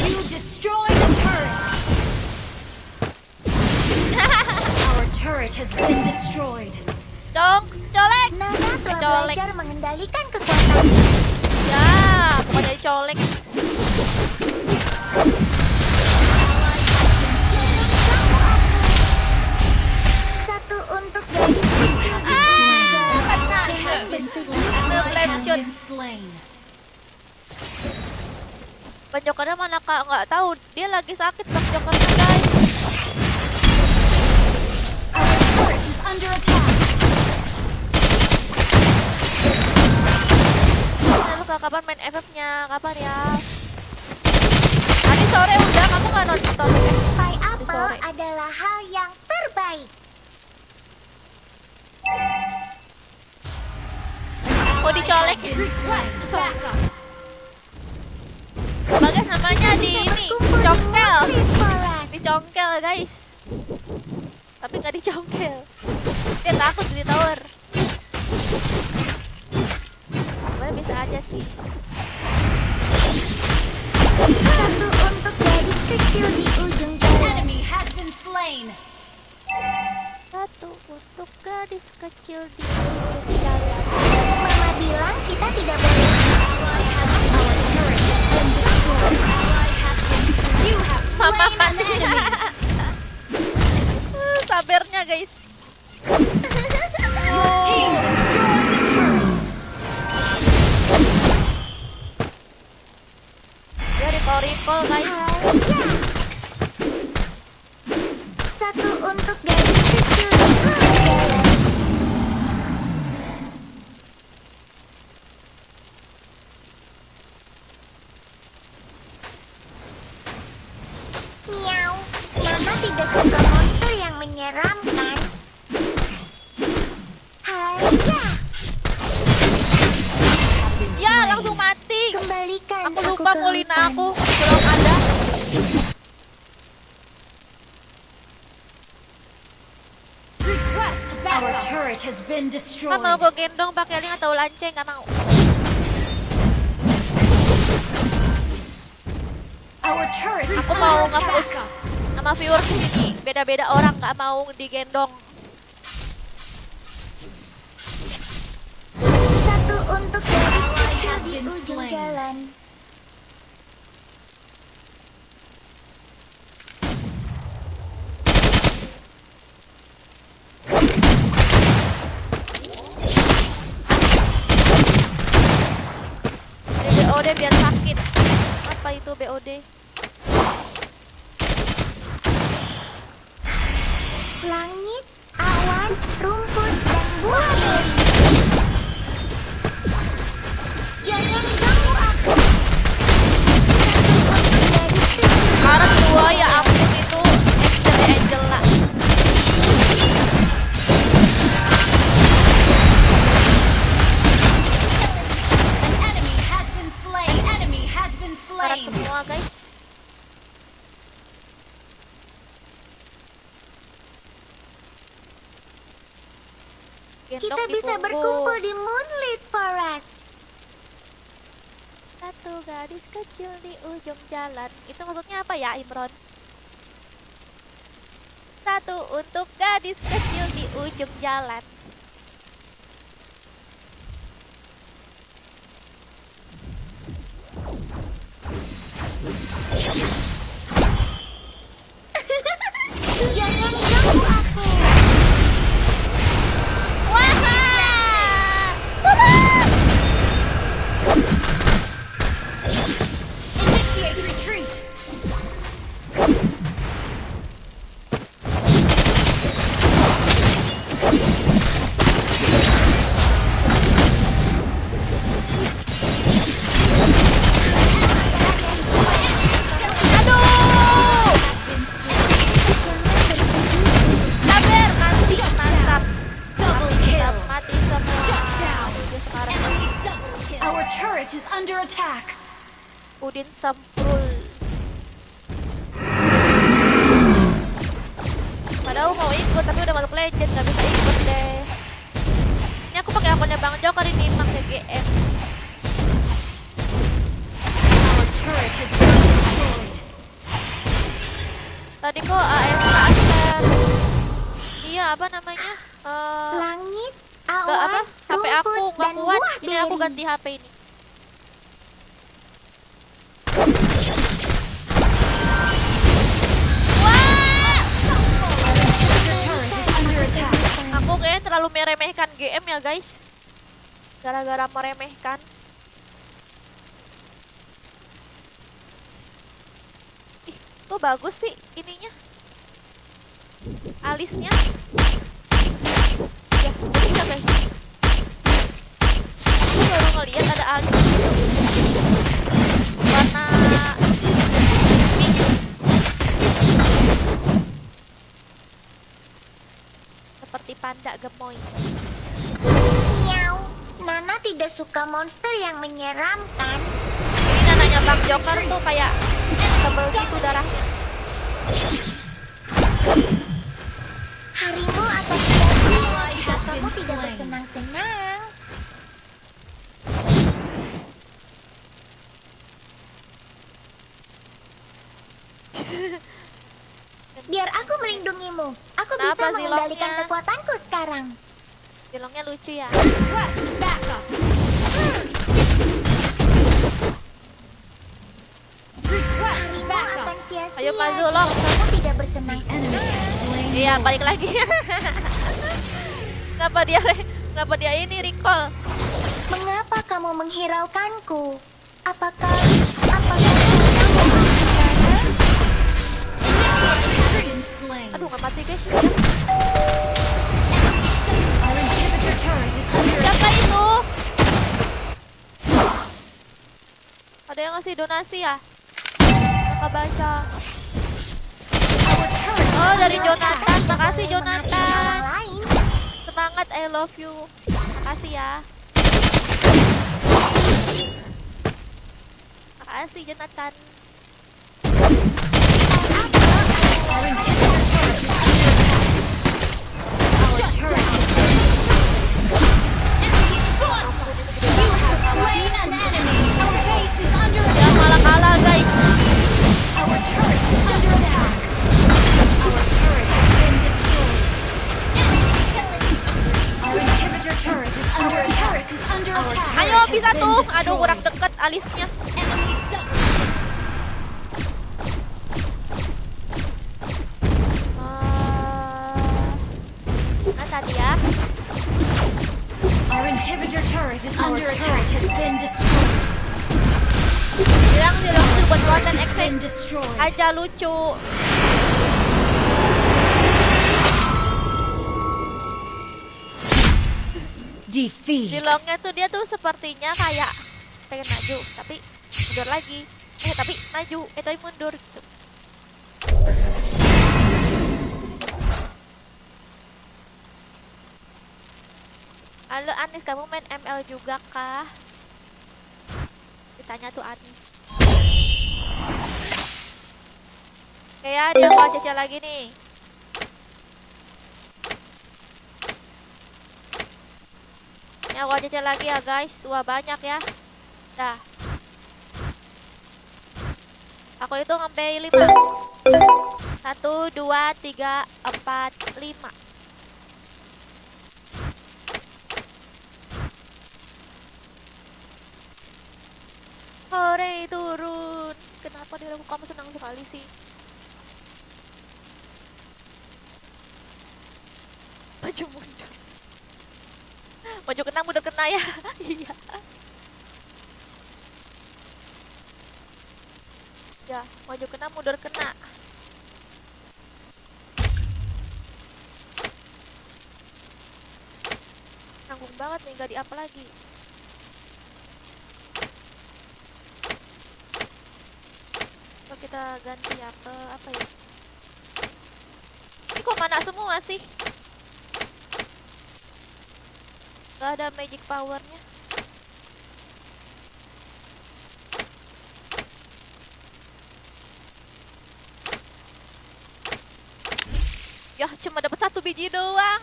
You destroyed a turret. Our turret has been destroyed. Colek. Nana telah Colek. belajar mengendalikan kekuatan. Ya, bukan dari colek. Satu untuk garis kecil di ujung jalan. Ally has been slain. Ally has been slain. Bang Jokernya mana Kak? Nggak tahu. Dia lagi sakit Bang Jokernya guys. Our turret is under attack. Lalu Kak, kapan main FF-nya? Kapan ya? Tadi sore udah, kamu nggak nonton? Pie Tadi apple sore. adalah hal yang terbaik. Mau dicolek? Request backup. Bagas namanya di ini, congkel. Dicongkel guys. Tapi nggak dicongkel. Dia takut di tower. Sebenarnya bisa aja sih. Satu untuk gadis kecil di ujung jalan. Enemy has been slain. Satu untuk gadis kecil di ujung jalan. Mama bilang kita tidak boleh. Ally has our turret has been destroyed. Ally has been slain. You have Mama slain an kan. enemy. bearnya guys. Your team destroyed a turret. Dia recall guys. Satu untuk gadis kecil di ujung jalan. Miau, Mama tidak suka monster yang menyeramkan. Haiya, Ya langsung mati. kembalikan Aku lupa ke Molina hutan. aku belum ada. Request backup. Our turret has been Kan destroyed. mau gue gendong pakai link atau lanceng nggak mau. Our turret is Aku mau under nge-push attack. sama viewers ini. Beda-beda orang nggak mau digendong. Satu untuk gadis kecil has di been ujung slain. jalan. Ini BOD biar sakit. Apa itu BOD? Langit, awan, rumput, dan buah beri. Jangan ganggu aku. Satu untuk gadis kecil. Sekarang dua ya ampun itu Angel lah. An enemy has been slain. An enemy has been Sekarang slain. semua guys. Gendong Kita di bisa punggung. berkumpul di Moonlit Forest. Satu gadis kecil di ujung jalan. Itu maksudnya apa ya Imron? Satu untuk gadis kecil di ujung jalan. Jangan ganggu aku. Wah! Initiate retreat. Aduh! Sabar, mati, mantap. Double kill. Mati semua. Shut down. Udah sekarang Enemy double kill. Our turret is under attack. Udin Samprul. Padahal mau ikut tapi udah masuk legend nggak bisa ikut deh. Ini aku pakai akunnya Bang Joker ini pakai GM. Our turret has been destroyed. Tadi kok AFK Aster. Iya apa namanya? Langit, Nggak apa? awan, HP aku rumput, nggak dan kuat. buah Ini aku beri. ganti HP ini. Your turret is under attack. Aku kayaknya terlalu meremehkan GM ya guys. Gara-gara meremehkan. Ih, kok bagus sih ininya. Alisnya. Ya, bisa guys. Aku baru ngeliat ada alis gitu. Warna pink. Seperti panda gemoy. Miau. Nana tidak suka monster yang menyeramkan. Ini nananya Bang Joker tuh kayak tebel gitu darahnya. Harimu akan jatuh jika kamu tidak bersenang-senang. Biar aku melindungimu. Aku bisa Kenapa mengendalikan zilongnya? kekuatanku sekarang. Bilangnya lucu ya. Request backup. Request Harimu backup. akan sia-sia Ayo, Kak jika Zulong. kamu tidak The enemy bersenang-senang. has slain Iya, balik lagi. Kenapa dia ini recall? Mengapa kamu menghiraukanku? Apakah kamu Dragon slain. Aduh, nggak mati guys. Our inhibitor turret is under Siapa itu? Ada yang ngasih donasi ya? Nggak baca. our turret. Oh, dari Jonathan. Makasih Jonathan. lain? Semangat, I love you. Makasih ya. Makasih Jonathan. Our inhibitor turret is under attack. Our turret has been destroyed. Enemy gone. You have slain an enemy. Our base is under Ya attack. malah kalah guys. Our turret is under attack. Our turret has been destroyed. Enemy killing. Our inhibitor turret is under attack. Ayo bisa tuh. Aduh kurang deket alisnya. Enemy double. Nah tadi ya. Our inhibitor turret is under attack. Has been destroyed. Bilang tuh buat konten Has been extend destroyed. aja lucu. Defeat. Dilongnya tuh dia tuh sepertinya kayak pengen maju tapi mundur lagi. Tapi maju, tapi mundur gitu. Halo Anis, kamu main ML juga kah? Ditanya tuh Anis. Oke ya, dia mau caca lagi nih. Ya, gua caca lagi ya guys. Wah banyak ya. Dah. Aku itu sampai 5. 1, 2, 3, 4, 5. Hore turun. Kenapa dia kamu senang sekali sih? Maju mundur. Maju kena mundur kena ya. Iya. Ya, maju kena mundur kena. Nanggung banget nih, gak di-up lagi. Coba kita ganti ya ke apa ya? Ini kok mana semua sih? Gak ada magic powernya. Ya cuma dapat 1 biji doang.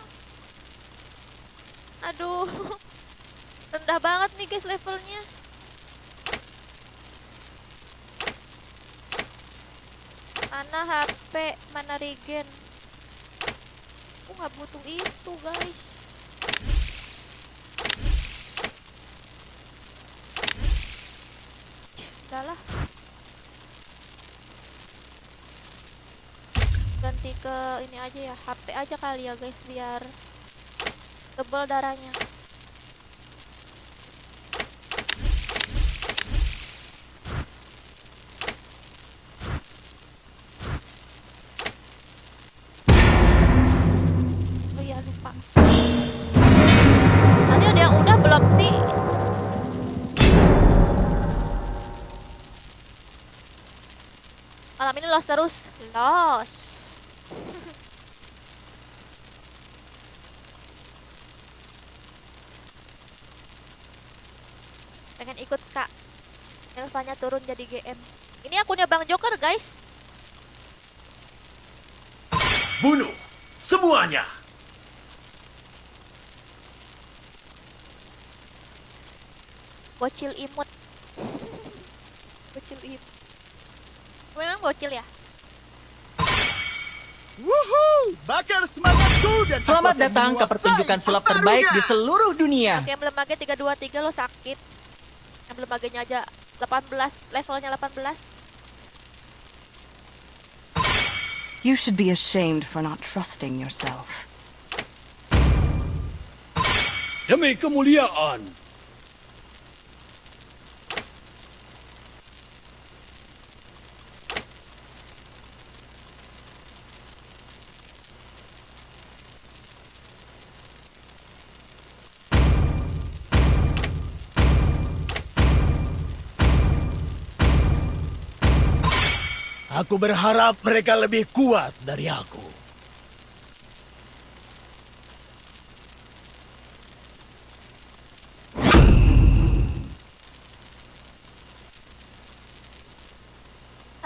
Aduh, rendah banget nih guys levelnya. Mana HP, mana regen? Aku nggak butuh itu guys. Udahlah. Ganti ke ini aja ya, HP aja kali ya guys biar tebal darahnya. Oh iya lupa. Tadi ada yang udah belum sih? Malam ini lost terus. Lost. Pengen ikut kak. Elvanya turun jadi GM. Ini akunnya Bang Joker guys. Bunuh semuanya. Bocil imut. Bocil imut. Memang bocil ya? Wuhuu! Bakar semangatku dan Selamat aku akan datang ke menguasai pertunjukan sulap Pertarungan. terbaik di seluruh dunia. Oke, emblem mage 323 lo sakit. Emblem magenya aja 18, levelnya 18. You should be ashamed for not trusting yourself. Demi kemuliaan. Aku berharap mereka lebih kuat dari aku.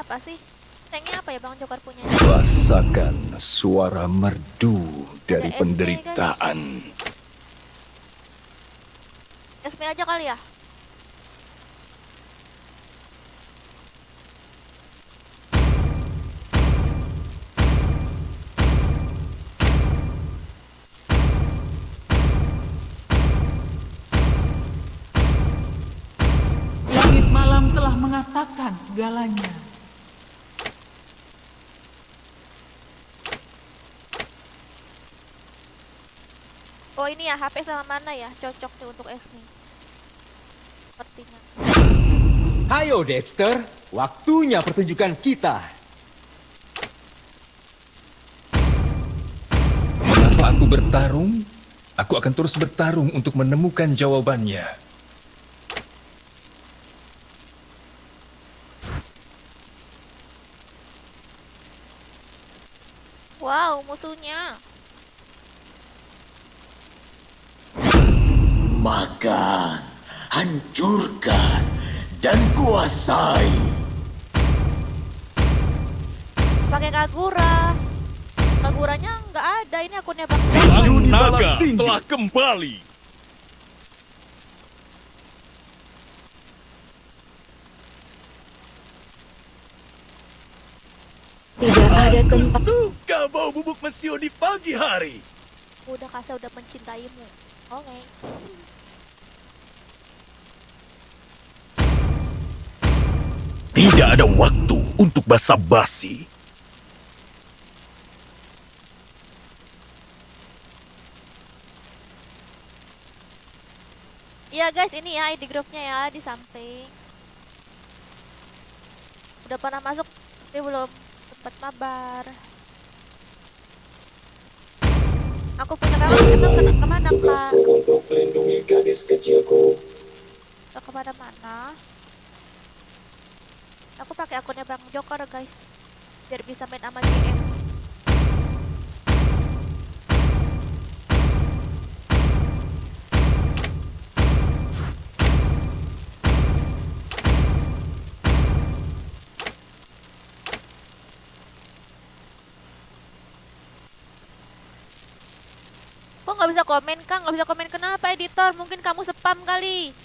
Apa sih? Tanknya apa ya Bang Joker punya? Rasakan suara merdu dari Ada penderitaan. SP aja kali ya? Langit malam telah mengatakan segalanya. Oh ini ya, HP sama mana ya? Cocok nih untuk Esme. Sepertinya. Hayo Dexter, waktunya pertunjukan kita. Mengapa aku bertarung? Aku akan terus bertarung untuk menemukan jawabannya. Wow, musuhnya. Makan, hancurkan, dan kuasai. Pakai Kagura. Kaguranya nggak ada, ini akunnya Bang. Racun naga telah kembali. Tidak ada Aku tempat. suka bau bubuk mesio di pagi hari. Udah kasih udah mencintaimu. Oke. Tidak ada waktu untuk basa-basi. Iya guys, ini ya ID grupnya ya di samping. Udah pernah masuk tapi belum sempat mabar. Aku punya kakak emang kemana kak? Untuk melindungi gadis kecilku. Ke kemana-mana. Aku pakai akunnya Bang Joker guys, biar bisa main sama GM. Kok nggak bisa komen Kang? Nggak bisa komen kenapa editor? Mungkin kamu spam kali.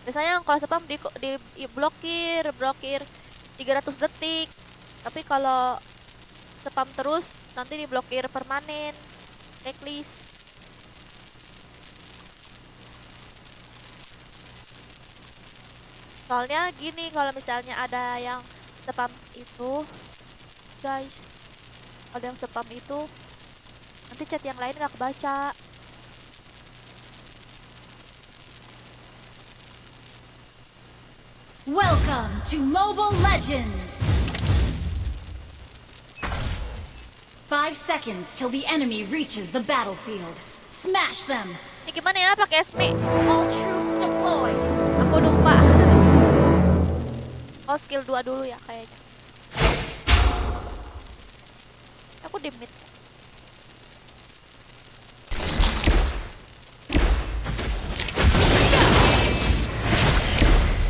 Biasanya kalau spam blokir 300 detik. Tapi kalau spam terus nanti diblokir permanen. Checklist. Soalnya gini, kalau misalnya ada yang spam itu, guys, ada yang spam itu, nanti chat yang lain nggak kebaca. Welcome to Mobile Legends! 5 seconds till the enemy reaches the battlefield. Smash them! Ini gimana ya pakai SP? All troops deployed! Aku lupa. Oh skill 2 dulu ya kayaknya. Aku di mid.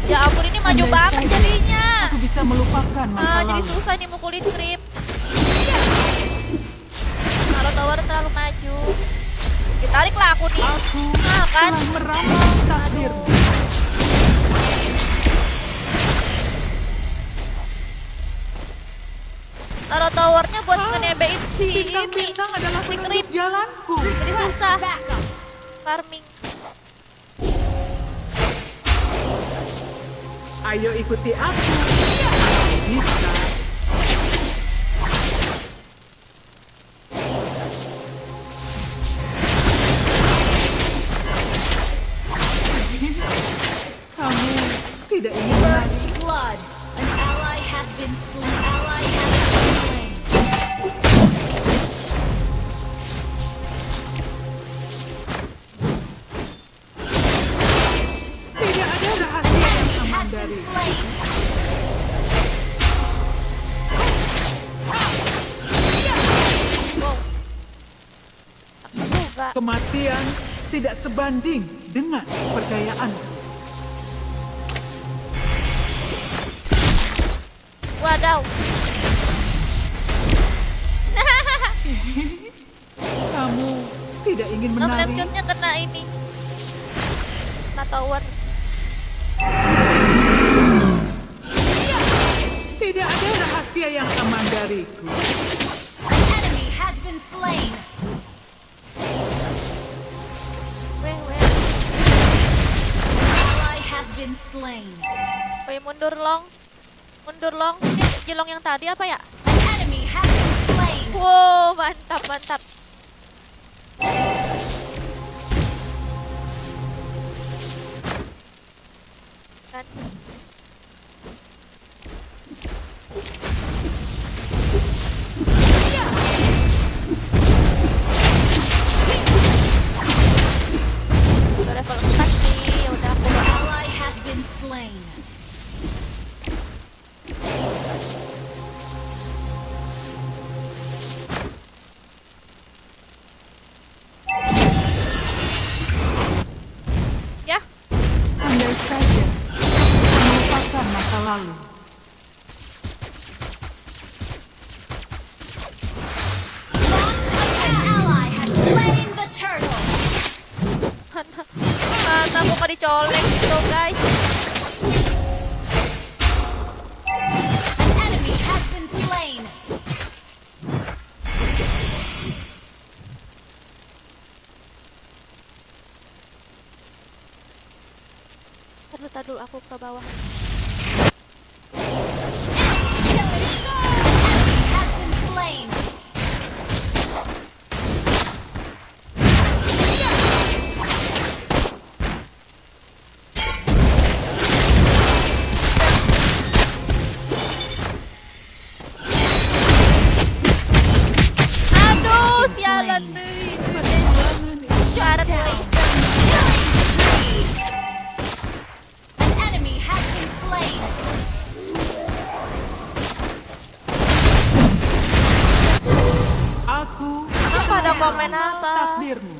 Ya ampun, ini maju banget jadinya. Aku bisa melupakan masa Jadi lalu. susah nih mukulin creep. Kalau tower terlalu maju. Ditarik lah aku nih. Nah kan. Telah meramal takdir. Taruh towernya buat ngenebein si ini. Bintang-bintang adalah Si petunjuk creep. jalanku. Jadi susah. Farming. Ayo ikuti aku. bisa. Kamu tidak ingin menang. First blood. An ally has been slain. An ally has been slain. Tidak ada rahasia yang aman Has been dari. slain. Juga. Kematian tidak sebanding dengan kepercayaan. Wadaw. Kamu tidak ingin Flame menari. shotnya kena ini. Kena tower. Tidak ada rahasia yang aman dariku. An enemy has been slain. Weh, weh. An ally has been slain. Weh, mundur long. Mundur long. Ini jelong yang tadi apa ya? An enemy has been slain. Wow, mantap, mantap. Dan udah level 4 nih, ya udah aku An ally has been slain. ya. Andai saja bisa melupakan masa lalu. An ally has slain the turtle. Mana aku mau dicolek gitu, guys. An enemy has been slain. Tar dulu aku ke bawah. Has been slain. Aduh, sialan deh. Shut down. An enemy has been slain. Aku Apa ada komen apa? takdirmu.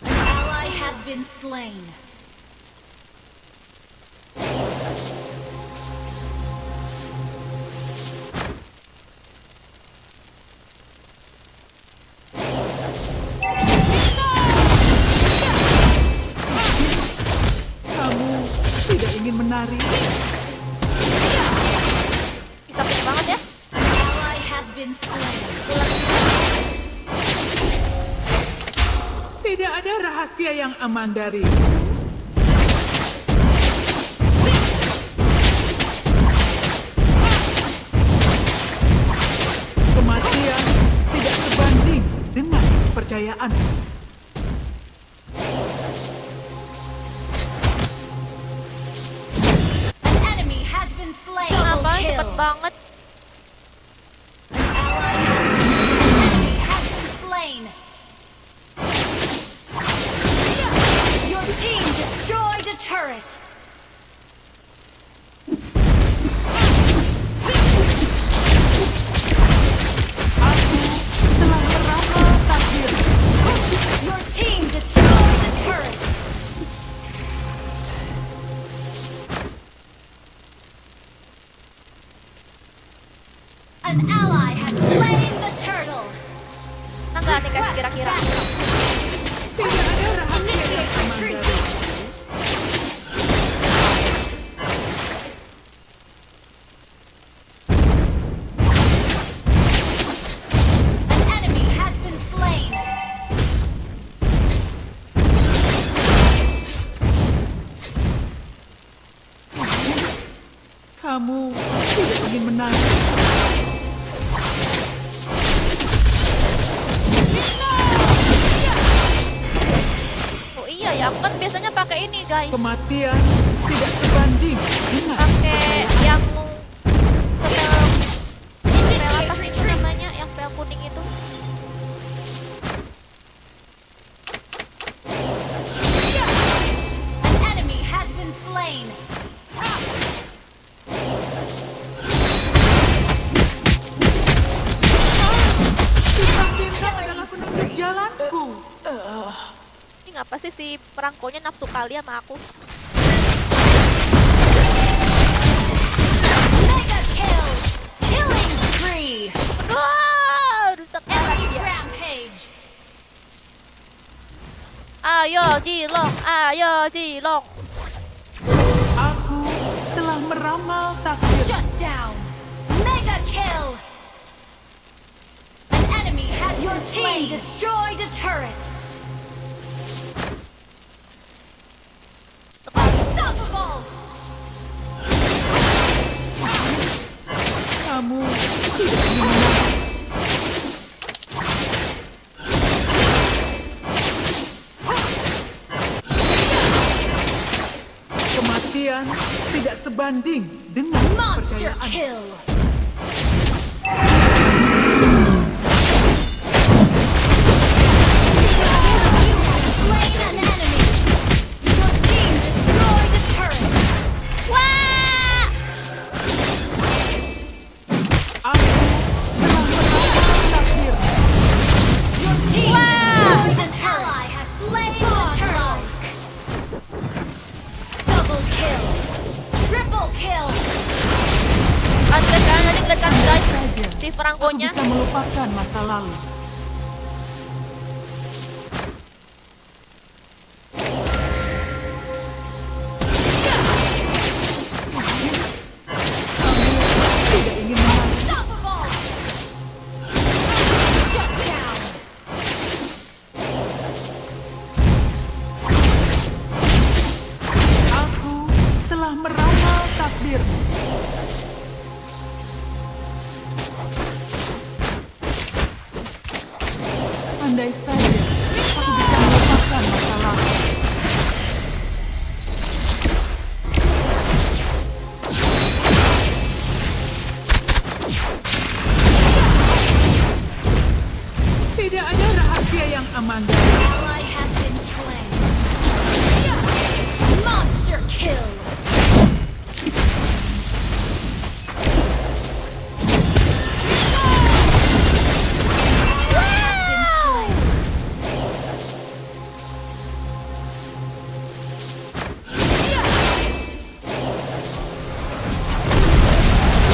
An ally has been slain. Kamu tidak ingin menari. Bisa penuh banget ya. An ally has been slain. Tidak ada rahasia yang aman dari. Kematian tidak sebanding dengan kepercayaan. An enemy has been slain. Double Kenapa kill. cepet banget? An ally has been slain. Your team destroyed a turret. Aku telah merana takdir. Aku kan biasanya pakai ini, guys. Kematian tidak sebanding dengan Pakai yang spell apa sih itu namanya? Yang spell kuning itu. An enemy has been slain. bintang-bintang adalah penunjuk jalanku. Ini ngapa sih si perangkonya nafsu kali sama aku? Mega kill. Killing spree. Rusak banget Enemy dia. rampage. Ayo Jilong, ayo Jilong. Aku telah meramal takdir. Shut down. Mega kill. An enemy has your team destroyed a turret. Unstoppable. Kamu tidak menang. Kematian tidak sebanding dengan Monster kepercayaan. kill. Slain an enemy. Your team destroyed a turret. Wah! Aku telah meramal takdir. Your team destroyed a turret. Ally has slain the turret. Double kill. Triple kill. Nanti lihat kan guys, si Aku perangkonya. bisa melupakan masa lalu. Tidak ingin menang. Unstoppable. Shut down. Aku telah meramal takdirmu. Andai saja aku bisa melupakan masa lalu. Tidak ada rahasia yang aman. Ally has been slain. Monster kill. Ally has been slain.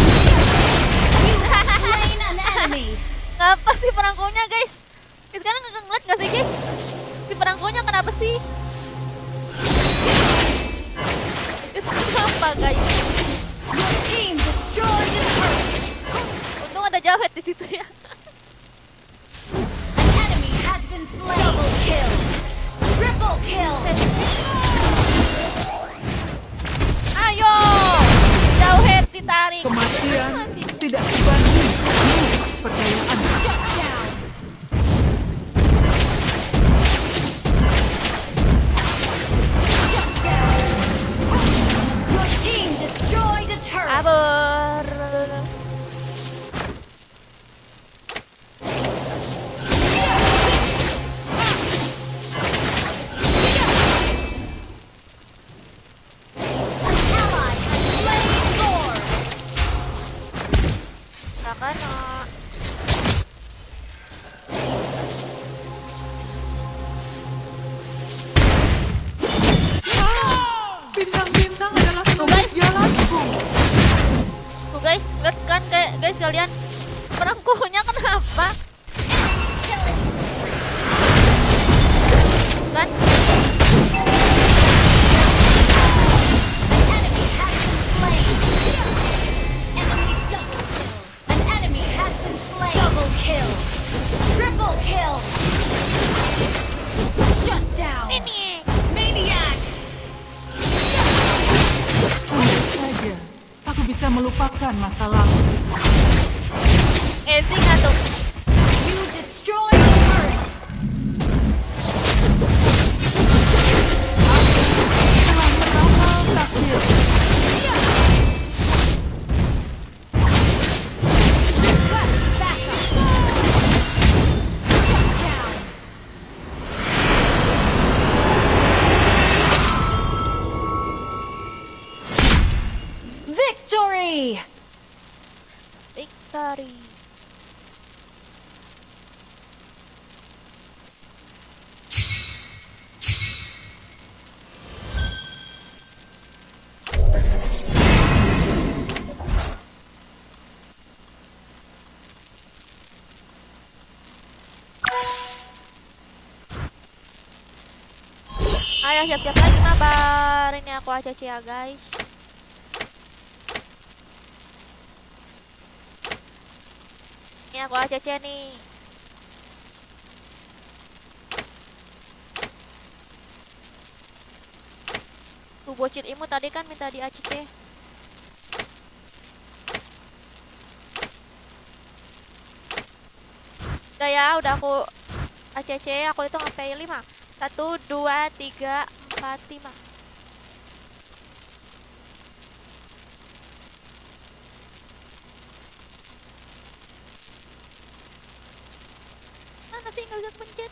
You have slain an enemy. Ngapa sih perangkonya guys? Sekarang ngeliat gak sih guys? Si perangkonya kenapa sih? Itu kenapa guys? Your team destroyed a turret. Untung ada Jawet di situ ya. An enemy has been slain. Double kill. Triple kill. Ayo! Jawet ditarik. Kematian tidak sebanding dengan kepercayaan. Shut down. Shut down. Your team destroyed a turret. Abur. An ally has slain Thor. Nakana. Bintang-bintang adalah penunjuk jalanku. Tuh guys, lihat kan kayak guys kalian perangkonya kenapa? Kan? An enemy has been slain. Enemy double kill. An enemy has been slain. Double kill. Triple kill. Shut down. Maniac. Andai saja aku bisa melupakan masa lalu. Easy nggak tuh? You destroyed a turret. ya, siap-siap lagi mabar. Ini aku ACC ya guys. Ini aku ACC nih. Tuh bocil imut tadi kan minta di ACC. Udah ya, udah aku ACC, aku itu sampai 5. 1, 2, 3, 4, 5. Mana sih nggak bisa pencet?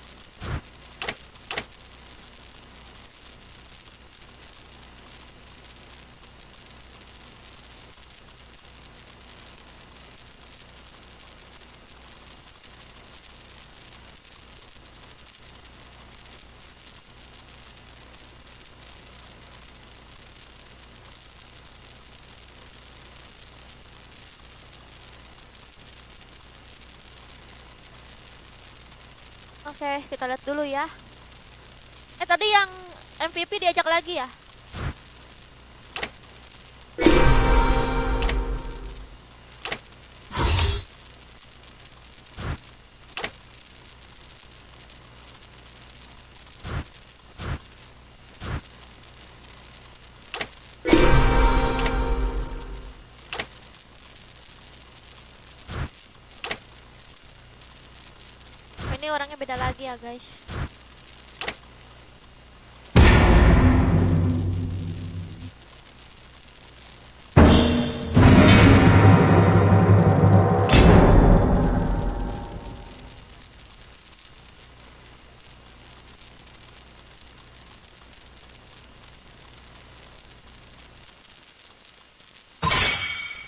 Oke, kita lihat dulu ya. Tadi yang MVP diajak lagi ya? Ini orangnya beda lagi ya guys.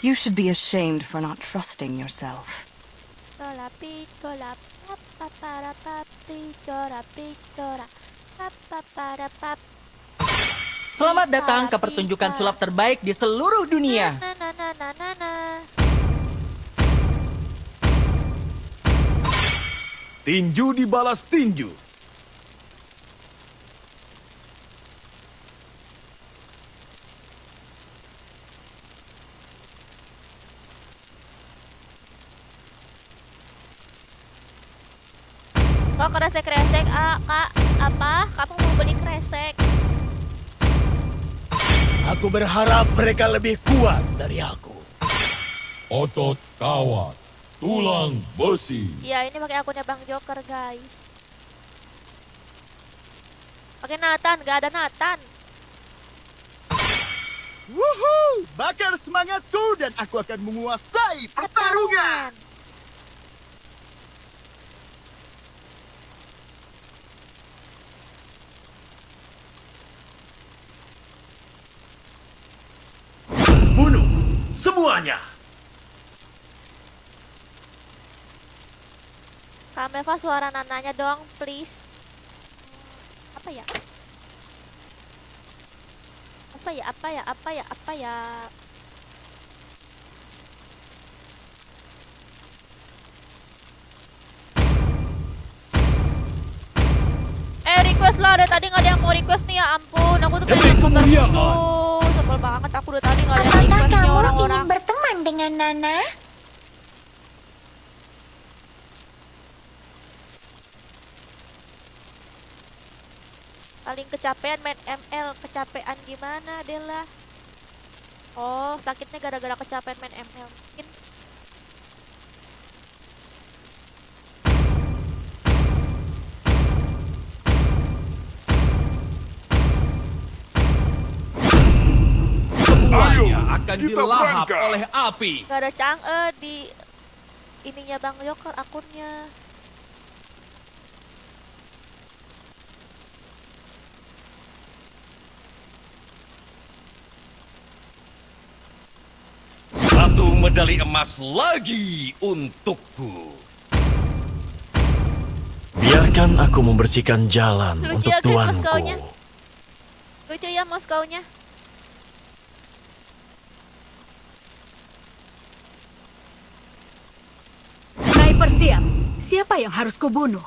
You should be ashamed for not trusting yourself. Selamat datang ke pertunjukan sulap terbaik di seluruh dunia. Tinju dibalas tinju. Kok kresek-kresek, Kak? Apa? Kamu mau beli kresek? Aku berharap mereka lebih kuat dari aku. Otot kawat, tulang besi. Ya, ini pakai akunnya Bang Joker, guys. Pakai Nathan, gak ada Nathan. Wuhu! Bakar semangatku dan aku akan menguasai pertarungan. Bunuh semuanya. Kameva suara nananya dong, please. Apa ya? Apa ya? Request lah, dari tadi nggak ada yang mau request nih, ya ampun. Aku tuh pengen putar dulu. Sebel banget aku dari tadi nggak ada yang request nih Kamu orang-orang. ingin berteman dengan Nana? Paling kecapean main ML, kecapean gimana Dela? Oh, sakitnya gara-gara kecapean main ML. Mungkin Semuanya akan dilahap oleh api. gak ada Chang'e di ininya Bang Joker akunnya. Satu medali emas lagi untukku. Biarkan aku membersihkan jalan Lucu untuk ya guys tuanku. Moskaunya. Lucu ya Moskaunya. Sniper siap. Siapa yang harus kubunuh?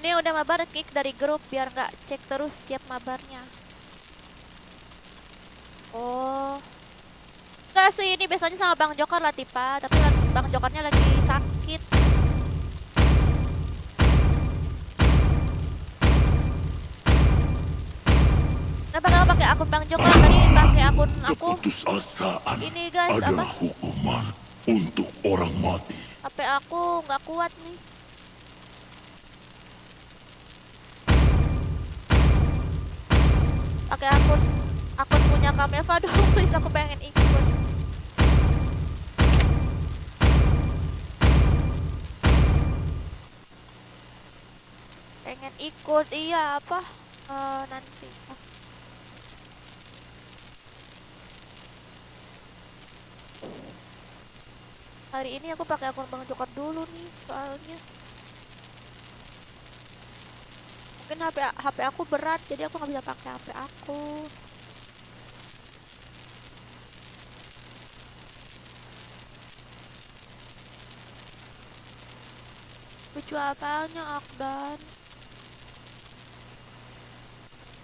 Ini udah mabar, kick dari grup biar nggak cek terus tiap mabarnya. Oh. Enggak sih, ini biasanya sama Bang Jokar lah Tipa, tapi Bang Jokarnya lagi sakit. Kenapa nggak pakai akun Bang Jokar? Tadi pakai akun aku. Keputusasaan Ini guys, apa? adalah hukuman untuk orang mati. HP aku nggak kuat nih. Pakai akun punya Kameva dong, please, aku pengen ikut. Pengen ikut, iya apa? Nanti. Hari ini aku pakai akun Bang Jokar dulu nih, soalnya. Mungkin HP aku berat, jadi aku nggak bisa pakai HP aku. Lucu apanya Akdan?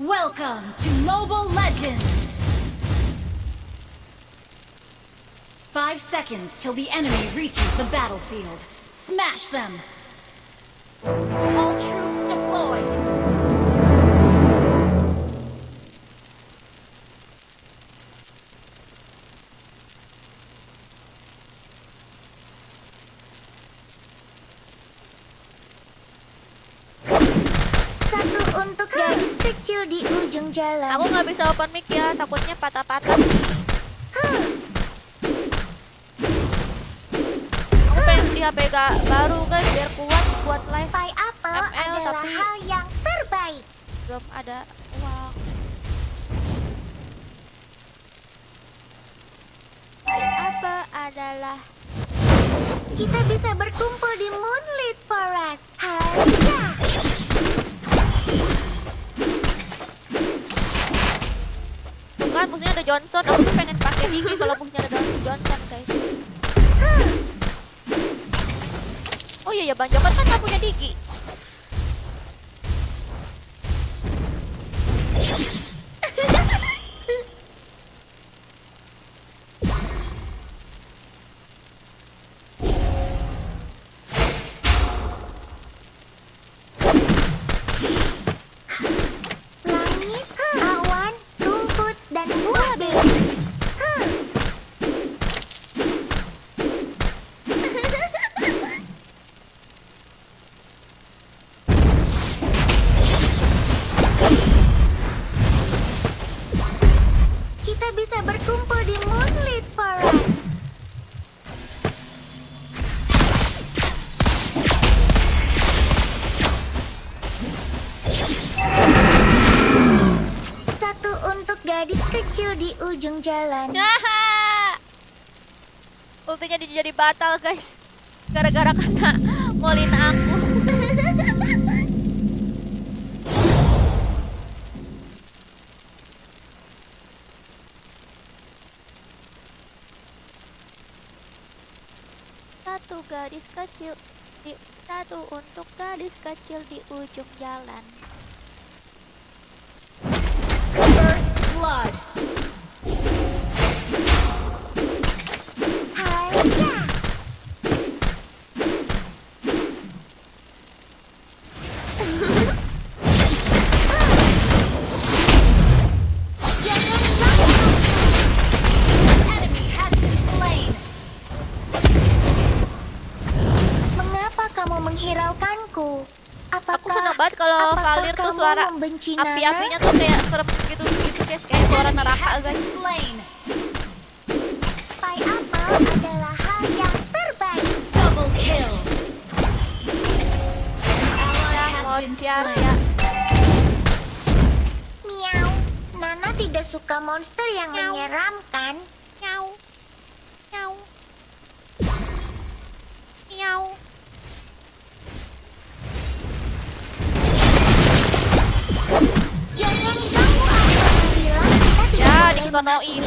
Welcome to Mobile Legends! 5 seconds till the enemy reaches the battlefield. Smash them! All troops deployed! Satu untuk gadis kecil di ujung jalan. Aku nggak bisa open mic ya, takutnya patah-patah. Aku pengen beli HP baru guys, biar kuat buat live. Pai apel ML, adalah tapi hal yang terbaik. belum ada uang. Apa adalah Kita bisa berkumpul di Moonlit Forest. Haya! Tuh kan musuhnya ada Johnson, aku tuh pengen pakai Digi kalau musuhnya ada Johnson guys. Oh iya ya, Bang Jokar kan nggak punya Digi. Langit, awan, rumput, dan buah beri. Kita bisa berkumpul di Moonlit Forest. Satu untuk gadis kecil di ujung jalan. Haha. Ultinya jadi batal guys, gara-gara kena Molina aku. Satu untuk gadis kecil di ujung jalan. First blood! Haya! Enemy has been slain! Mengapa kamu menghiraukanku? Aku seneng banget kalau Valir tuh suara api-apinya tuh kayak serem gitu guys, kayak suara neraka guys. Pai apel adalah hal yang terbaik. Double kill! Ally has been slain. Miau. Nana tidak suka monster yang menyeramkan. Miau. Miau. Miau. Jangan kamu akan bilang kita tidak Ya, boleh dikesonoin.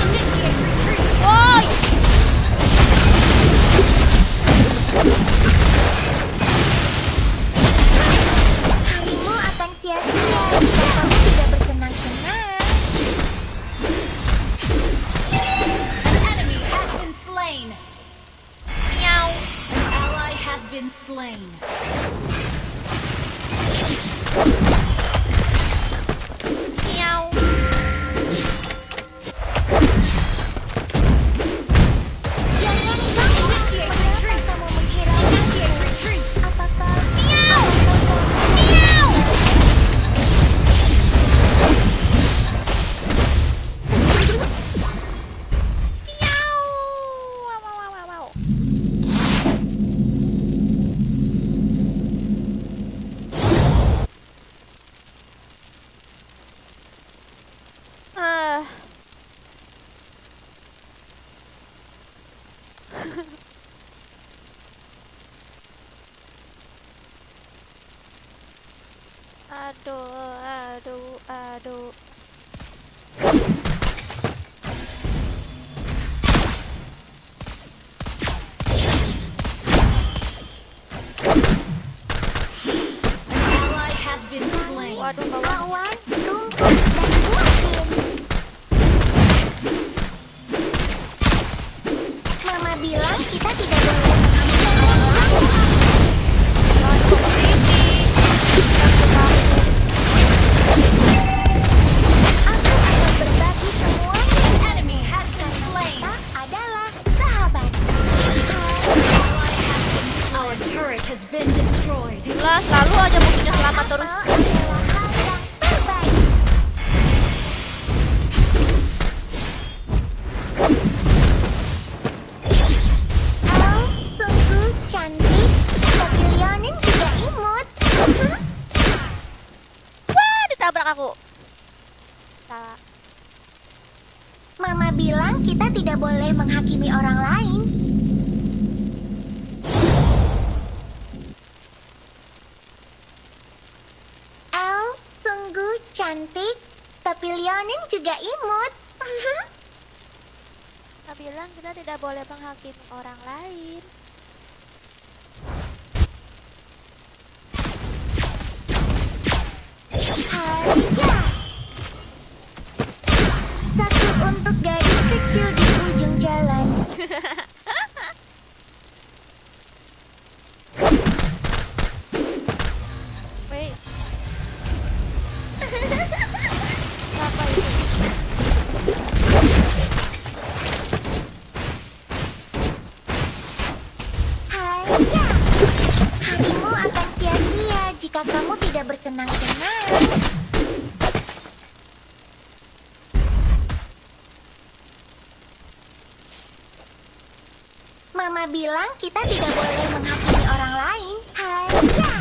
Initiate retreat! Woi. Aduh, aduh, aduh. Ally has been slain. Waduh, bawah. Awan, rumput, dan buah bumi. Mama bilang kita tidak boleh menghamilkan orang lain. Aku akan berbagi semuanya. An enemy has been slain. Kita adalah sahabat. Our turret has been destroyed. Lah, selalu aja musuhnya selamat terus. Apel adalah hal yang terbaik. Oh, sungguh cantik. Tapi Leonin juga imut. Wah, ditabrak aku. Salah. Mama bilang kita tidak boleh menghakimi orang lain. Elle sungguh cantik, tapi Leonin juga imut. Kita bilang kita tidak boleh menghakimi orang lain. Harja. Satu untuk gadis kecil di ujung jalan. Wait. Apa itu? Harja. Harimu akan sia-sia jika kamu tidak bersenang-senang. Mama bilang kita tidak boleh menghakimi orang lain. Harja.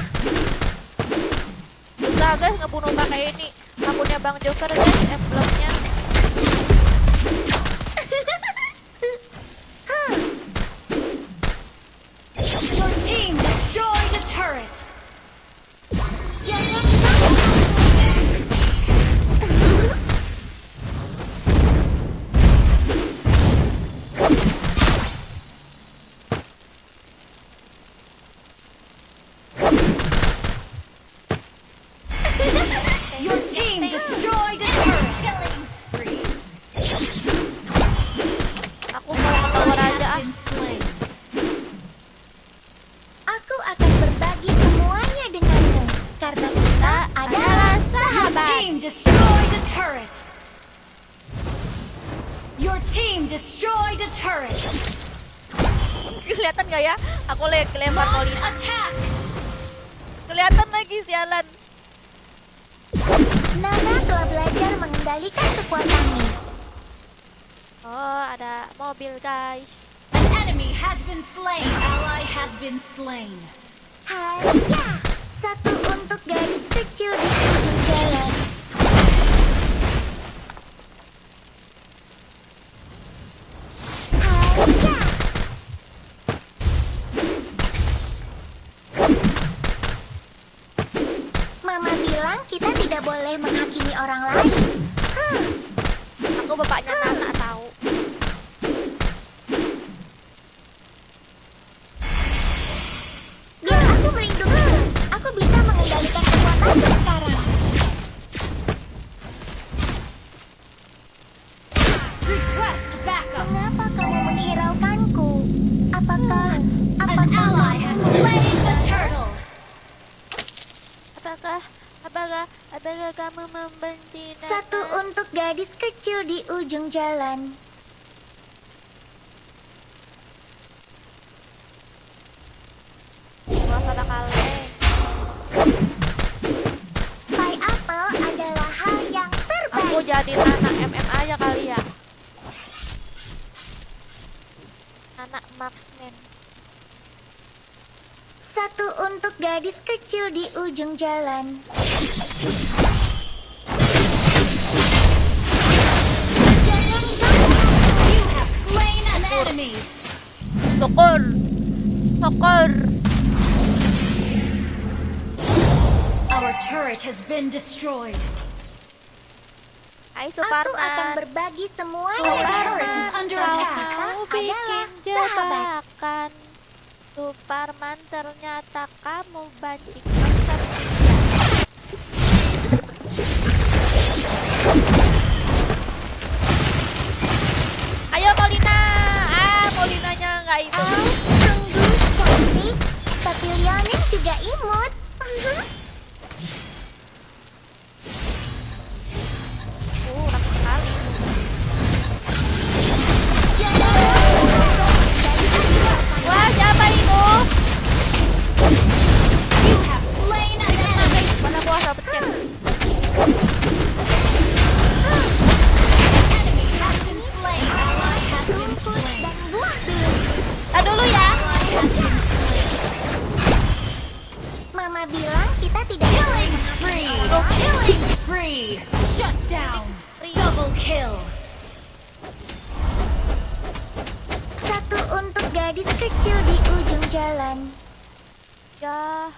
Susah guys ngebunuh pakai ini. Akunnya Bang Joker guys, emblemnya. Your team destroyed a turret. Jangan Your team destroyed a turret. Aku mau keluar aja ah. Been slain. Aku akan berbagi semuanya denganmu karena kita adalah Your sahabat. team destroyed a turret. Your team destroyed a turret. Kelihatan gak ya? Aku lempar Launch Molina. attack. Kelihatan lagi sialan. Nana telah belajar mengendalikan kekuatannya. Oh, ada mobil guys. An enemy has been slain. Ally has been slain. Harja. Satu untuk gadis kecil di ujung jalan. Harja. Mama bilang kita tidak boleh menghakimi orang lain. Aku bapaknya Nana tahu. Biar aku melindungi. Aku bisa mengendalikan kekuatanku sekarang. Request backup. Mengapa kamu menghiraukanku? Apakah An ally has slain the turtle. Apakah kamu membenci Nana? satu untuk gadis kecil di ujung jalan? Gua salah kaleng. Pai apel adalah hal yang terbaik. Aku jadi Nana MM aja kali ya. Nana marksman. Satu untuk gadis kecil di ujung jalan. You have slain an enemy. Sokor. Our turret has been destroyed. Hai Aku akan Suparman. berbagi semuanya. Our turret is under attack. Kau bikin jebakan. Suparman, ternyata kamu banci monster. Ayo Molina. Molinanya nggak itu. Sungguh cantik, tapi Lionel juga imut. Rapi sekali. Wah, siapa itu? You have slain an enemy. Mana gua asal pencet. Enemy has been slain. Ally has been slain. Dan buah biru. Dulu ya. Mama bilang kita tidak Killing spree. Killing spree. Shut down. Double kill. Satu untuk gadis kecil di ujung jalan. Ya.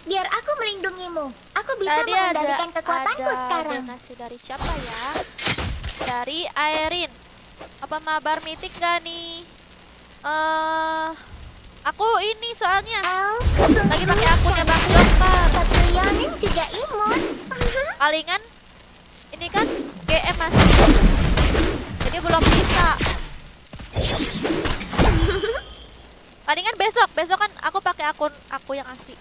Biar aku melindungimu. Aku bisa Tadi mengendalikan kekuatanku ada sekarang. donasi dari siapa ya? Dari Airin. Apa mabar mitik gak nih? Aku ini soalnya lagi pakai akunnya Bang Jokar. Tapi Lionel juga imut. Palingan ini kan GM masih. Jadi belum bisa. Palingan besok kan aku pakai akun aku yang asli.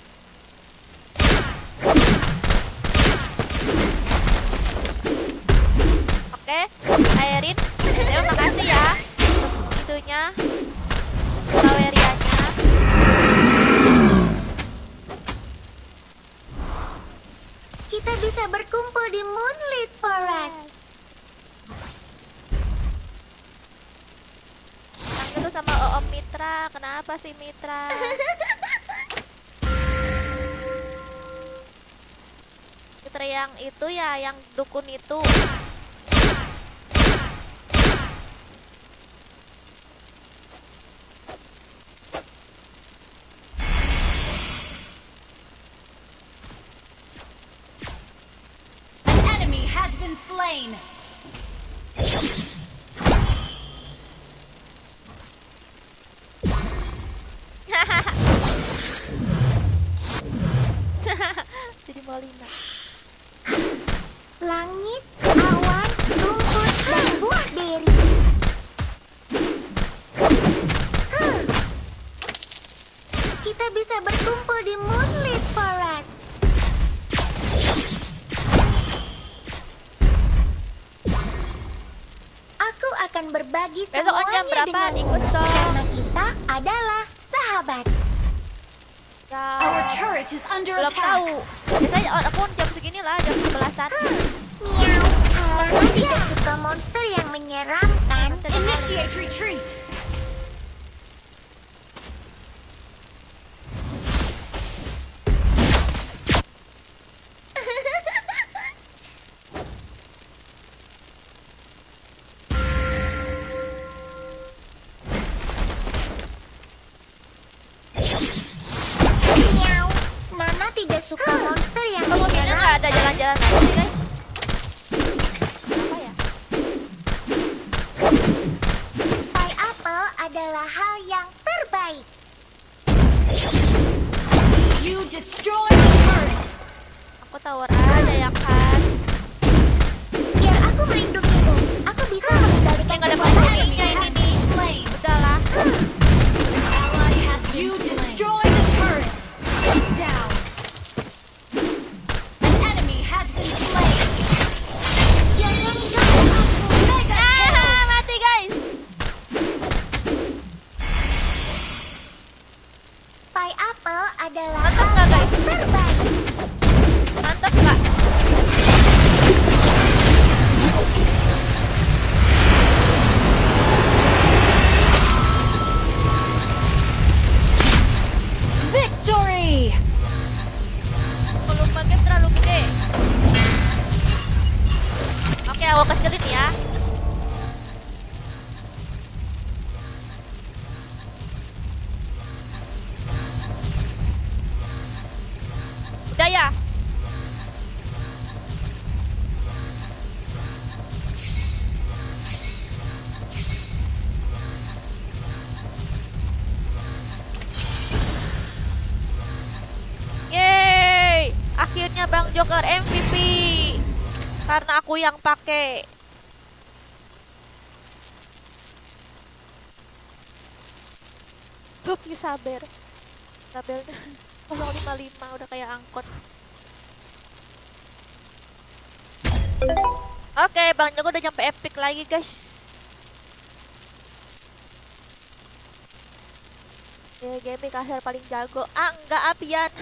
Oke, Airin, terima kasih ya. Itunya, Lawerianya. Kita bisa berkumpul di Moonlit Forest. Yang itu sama Om Mitra, kenapa sih Mitra? Mitra yang itu ya, yang dukun itu. An enemy has been slain. Jadi Molina. Langit, awan, rumput, dan buah beri. Kita bisa berkumpul di Moonlit Forest. Aku akan berbagi Besok semuanya jam berapa? denganmu. Ikut dong. Karena kita adalah sahabat. Ya, Our turret is under belum attack. tahu. Biasanya akun jam segini lah, jam 11-an. Miau. Karena tidak suka monster yang menyeramkan. Initiate retreat. Miau. Nana tidak suka monster yang Kamu bilang nggak ada menyeramkan. jalan-jalan lagi guys? Apa ya? Pie apple adalah hal yang terbaik. You destroy the turret. Aku tower aja ya kan. Biar aku melindungimu. Aku bisa mengendalikan Nggak ada kekuatanmu. penghuninya ini nih. Slain. Udahlah. Ally has been You destroy the turret. Shut down. An enemy has been slain. Jangan ganggu aku. Mega kill. Mati guys. Pie apple adalah Mantap hal nggak, yang guys? terbaik. Mantap nggak? Bang Joker MVP. Karena aku yang pakai. Tuh, sabar. Tabelnya 055 udah kayak angkot. Oke, Bang Joker udah nyampe epic lagi, guys. Gaming kasar paling jago. Ah, enggak, Apian.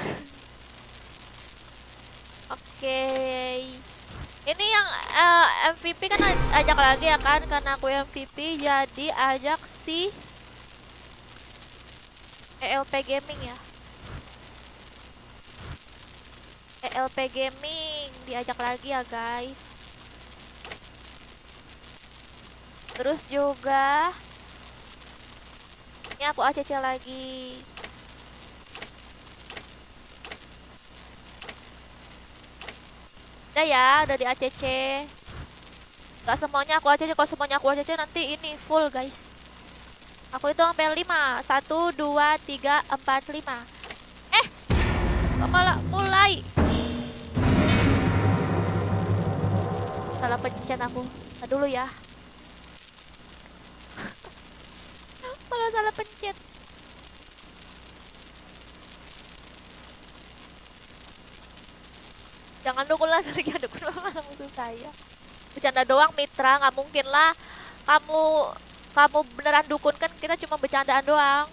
Oke. Ini yang MVP kan ajak lagi ya kan, karena aku MVP jadi ajak si ELP Gaming ya. ELP Gaming diajak lagi ya guys. Terus juga ini aku ACC lagi. Udah ya, udah di ACC. Gak semuanya aku ACC, kalau semuanya aku ACC nanti ini full guys. Aku itu sampai 5. 1, 2, 3, 4, 5. Kok malah mulai? Salah pencet aku. Nah, dulu ya. Malah salah pencet. Jangan dukun lah, lagi dukun malah musuh saya. Bercanda doang Mitra, nggak mungkin lah. Kamu beneran dukun kan, kita cuma bercandaan doang.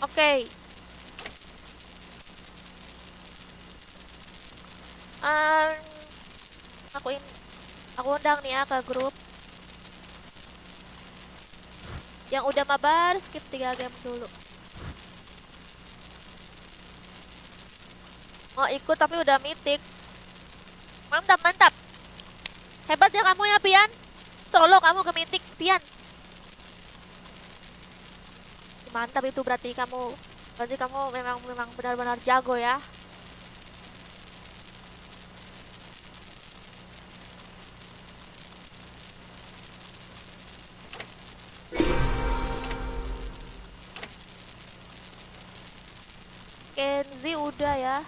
Oke. Aku undang nih ya ke grup. Yang udah mabar skip 3 game dulu. Mau ikut tapi udah mythic. Mantap, mantap. Hebat ya kamu ya, Pian. Solo kamu ke mythic, Pian. Mantap itu berarti kamu memang benar-benar jago ya. Kenzi udah ya.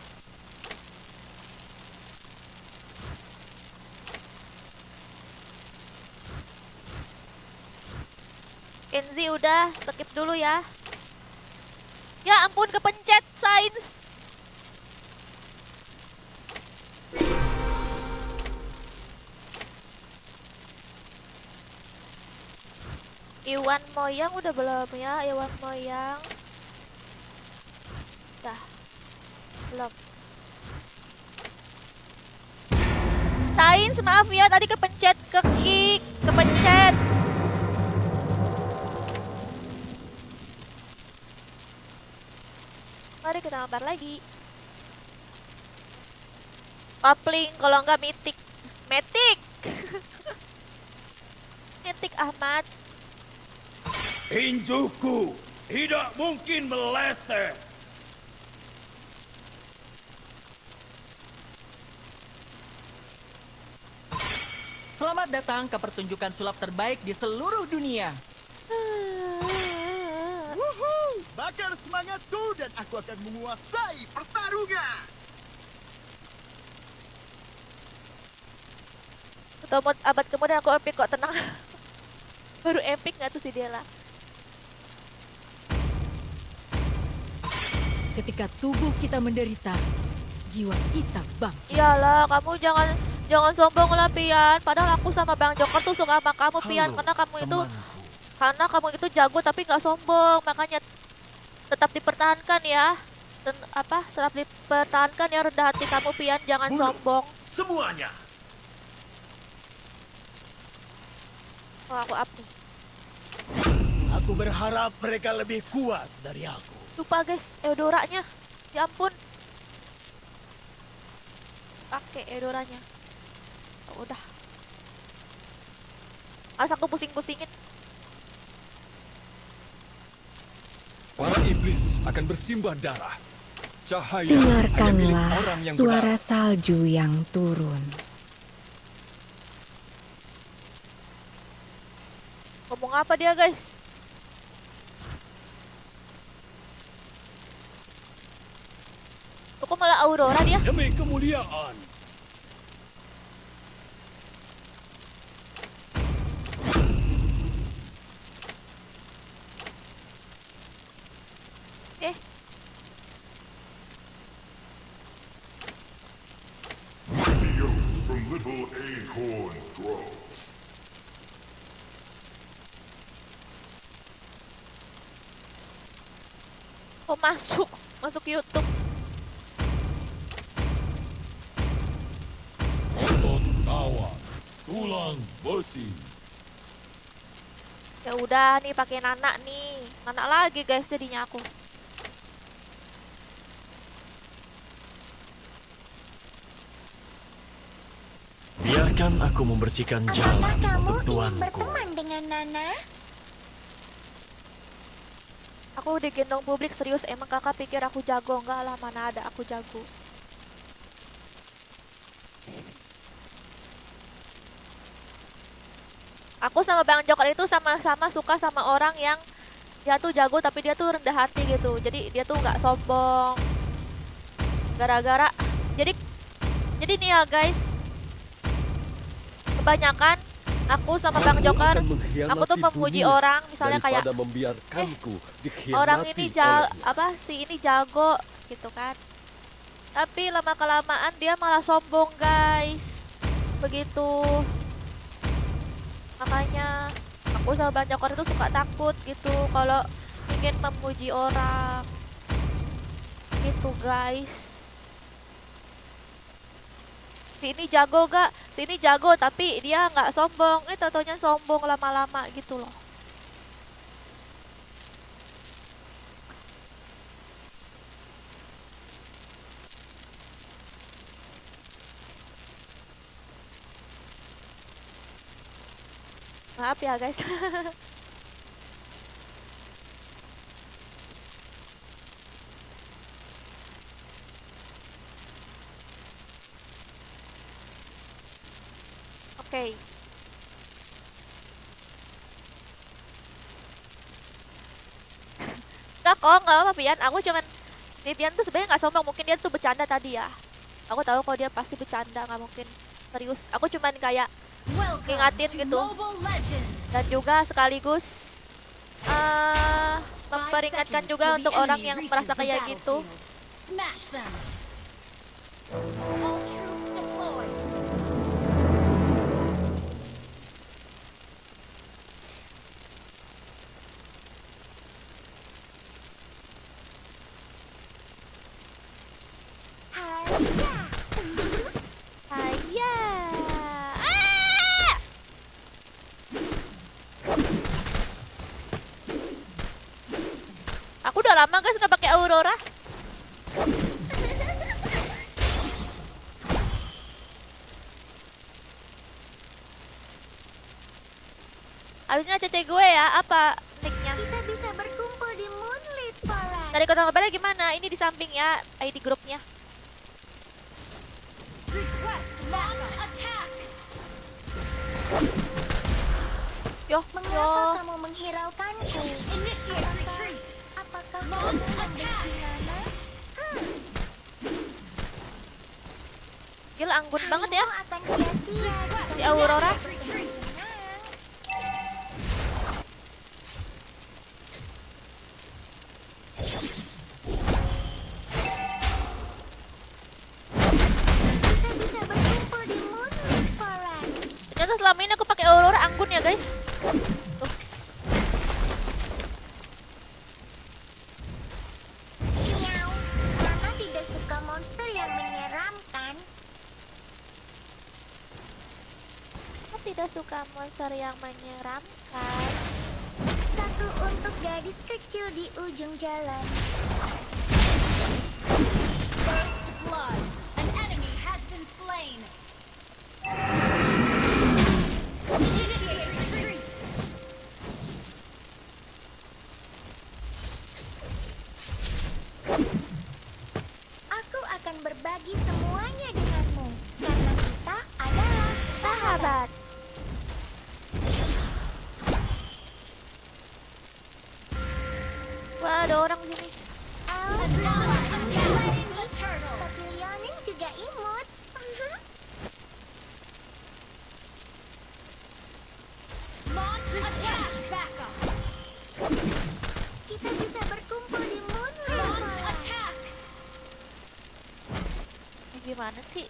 Kenzi udah, skip dulu ya. Ya ampun, kepencet Sains. Iwan Moyang udah belum ya? Iwan Moyang. Dah. Belum. Sains, maaf ya tadi kepencet ke kick, kepencet. Mari kita mabar lagi. Kopling kalau enggak mythic. Mythic. Mythic Ahmad. Tinjuku tidak mungkin meleset. Selamat datang ke pertunjukan sulap terbaik di seluruh dunia. Woohoo! Bakar semangatku dan aku akan menguasai pertarungan. Ketemu abad kemudian aku epic kok, tenang. Baru epic nggak tuh si Dela? Ketika tubuh kita menderita, jiwa kita bang. Iyalah, kamu jangan sombong lah Pian. Padahal aku sama Bang Joker tuh suka sama kamu Pian, karena kamu itu jago tapi nggak sombong, makanya tetap dipertahankan ya. Tetap dipertahankan ya rendah hati kamu Pian, jangan sombong. Semuanya. Oh, aku up nih. Aku berharap mereka lebih kuat dari aku. Lupa guys, Eudoranya. Ya ampun. Pakai Eudoranya. Oh, udah. Asal aku pusing-pusingin. Para iblis akan bersimbah darah. Cahaya hanya milik orang yang suara benar. salju yang turun. Ngomong apa dia, guys? Tuh kok malah Aurora dia? Demi kemuliaan. Eh, Mighty oaks from little acorns grow. kok masuk YouTube. Otot tawar, tulang besi. Ya udah nih pakai Nana nih. Nana lagi guys jadinya aku. Biarkan aku membersihkan jalan Apakah kamu untuk ingin tuanku. berteman dengan Nana? Aku digendong publik serius. Emang kakak pikir aku jago? Enggak lah, mana ada aku jago. Aku sama Bang Joker itu sama-sama suka sama orang yang dia tuh jago tapi dia tuh rendah hati gitu. Jadi dia tuh nggak sombong. Gara-gara jadi nih ya guys. Kebanyakan aku sama Bang Joker, aku tuh memuji orang, misalnya kayak orang ini si ini jago gitu kan. Tapi lama kelamaan dia malah sombong guys. Begitu. Makanya aku sama Bang Joker itu suka takut gitu kalau ingin memuji orang. Gitu guys. Si ini jago gak? Si ini jago tapi dia nggak sombong. Taunya sombong lama-lama gitu loh. Maaf ya guys. Oke. Enggak kok, nggak apa Pian. Aku cuman Pian tuh sebenarnya nggak sombong. Mungkin dia tuh bercanda tadi ya. Aku tahu kalau dia pasti bercanda, nggak mungkin serius. Aku cuman kayak ngingatin gitu. Dan juga sekaligus memperingatkan juga untuk orang yang merasa kayak gitu. Smash them. All troops deployed. Haya. Aku udah lama guys nggak pakai Aurora. Habisnya CT gue ya, apa nicknya? Kita bisa berkumpul di Moonlit Forest. Dari kota kabarnya gimana? Ini di samping ya, ID grupnya. Request launch attack. Mengapa kamu menghiraukanku? Initiate retreat. Apakah Launch kamu attack. membenci Nana? Gila anggun banget ya. Kamu akan sia-sia Si Aurora. Retreat. Kita bisa berkumpul di Moonlit Forest. Ternyata selama ini aku pakai Aurora anggun ya guys. Tuh. Miau. Nana tidak suka monster yang menyeramkan. Aku tidak suka monster yang menyeramkan. Satu untuk gadis kecil di ujung jalan. First blood. An enemy has been slain. Initiate retreat. Aku akan berbagi semuanya denganmu. Karena kita adalah sahabat. Gimana sih?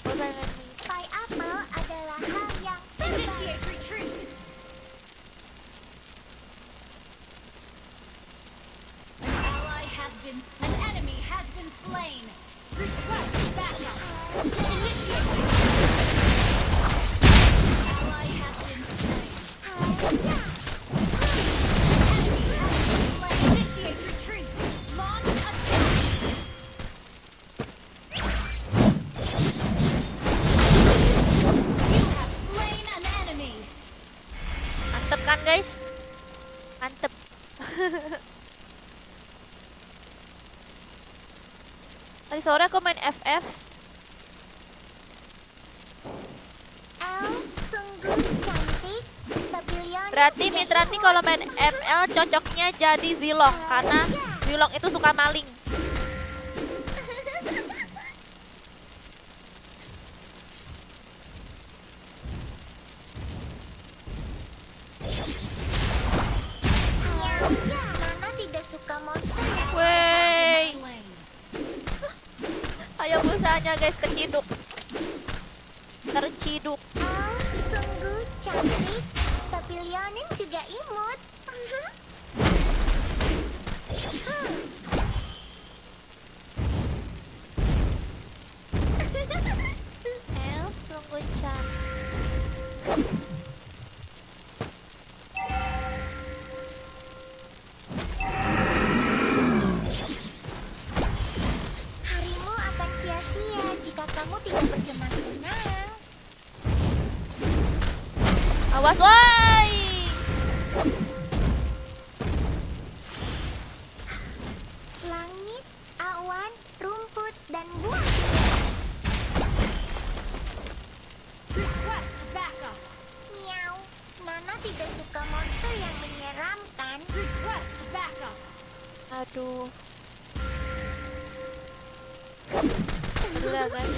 Gue pengen nih. Pie apple adalah hal yang Initiate retreat. An enemy has been slain. Request backup. Initiate retreat. Ally has been slain. Enemy has been slain. Initiate retreat. Launch attack. You have slain an enemy. Mantep kan guys? Mantep. Tadi sore aku main FF. sungguh cantik. Pavilion Berarti Mitra nih kalau main ML cocoknya jadi Zilong karena Zilong itu suka maling. Nana tidak suka monster yang Wey. Ayo busanya guys keciduk. Terciduk. sungguh cantik. Pavilionin juga imut. Sungguh cantik. Harimu akan sia-sia jika kamu tidak bersenang-senang. Awas woi. Langit, awan, rumput, dan buah. Request backup. Miau. Nana tidak suka monster yang menyeramkan. Request backup. Aduh. Aduh ya guys.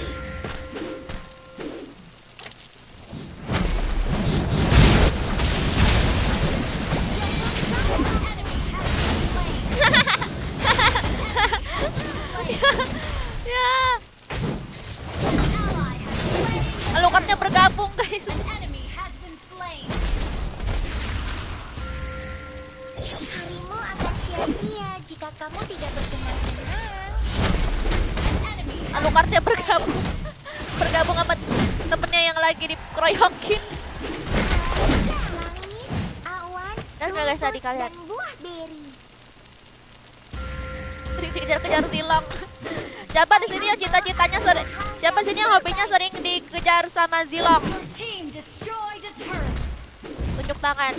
Ya. Alukannya bergabung guys. Enemy has been slain. Harimu akan sia-sia jika kamu tidak bersenang-senang. Alucardnya bergabung. Bergabung sama temennya yang lagi dikeroyokin. Langit, awan, Dan nggak guys tadi kalian dan buah beri. dikejar-kejar Zilong. Siapa di sini yang cita-citanya sering? Siapa sini yang hobinya sering dikejar sama Zilong? Your team destroyed a turret. Tunjuk tangan.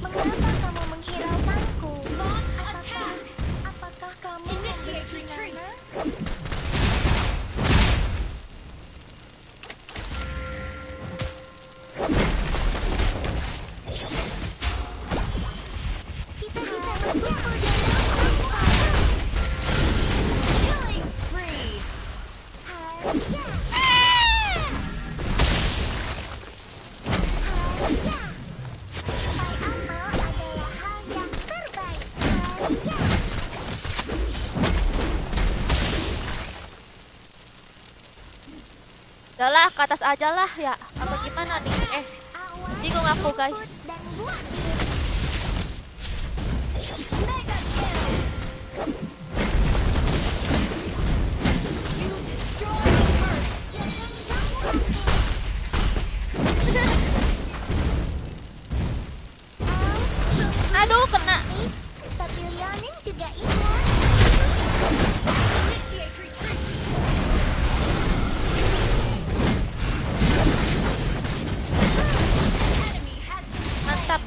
Mengapa kamu menghiraukanku? Launch attack. Apakah kamu Initiate membenci retreat. Nana? Kita bisa berkumpul dalam Killing spree. Harga. Pie apple adalah hal yang terbaik. Harga. Udahlah, ke atas aja lah ya. Apa gimana nih? Awan, Bingung aku guys. rumput, dan buah beri. Mega kill. You destroyed a turret. Aduh, kena. Pavilionin juga imut. Initiate retreat. Enemy has been Mantap.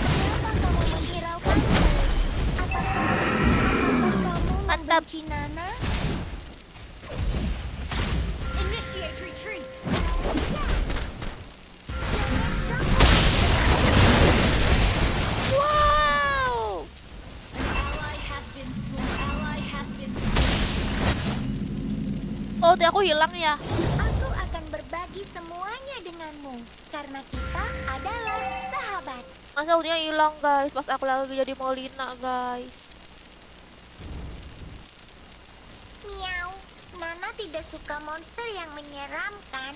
Kenapa kamu menghiraukanku? Apakah kamu Mantap. membenci Nana? initiate retreat. Wow. An ally has been slain. Ally has been Oh, dia aku hilang ya. Aku akan berbagi semuanya denganmu karena kita adalah sahabat. Masa ultinya hilang guys pas aku lagi jadi Molina guys. Miau. Nana tidak suka monster yang menyeramkan.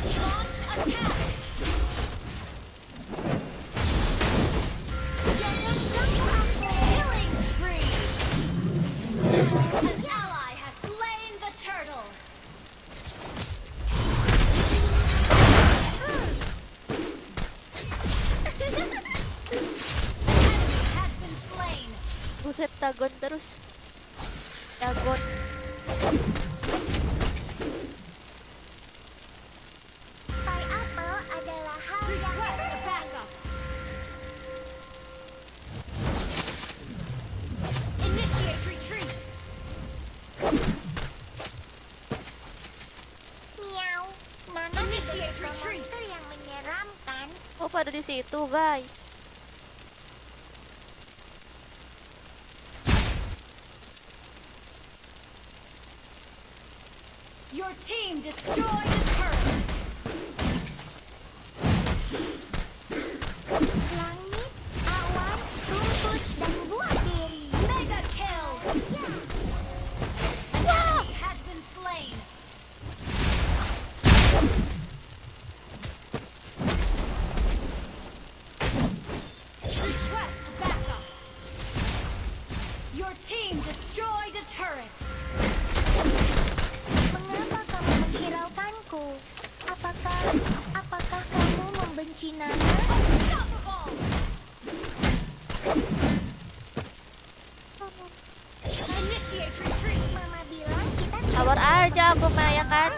Launch attack! Jangan ganggu aku! Killing spree! An ally has slain the turtle! Enemy has been slain! Buset, Dagon terus. Dagon. Pineapple adalah hal yang Request backup! Initiate retreat! miau. Nana Initiate tidak suka retreat. monster yang menyeramkan. Oh, pada di situ guys. Your team destroyed a turret! Langit, awan, rumput, dan buah beri. Mega kill! An enemy has been slain! Request backup! Your team destroyed a turret! Mengapa kamu menghiraukanku? Apakah kamu membenci Nana? Unstoppable! Initiate retreat! Mama bilang kita tidak Sabar aja aku Maya kan.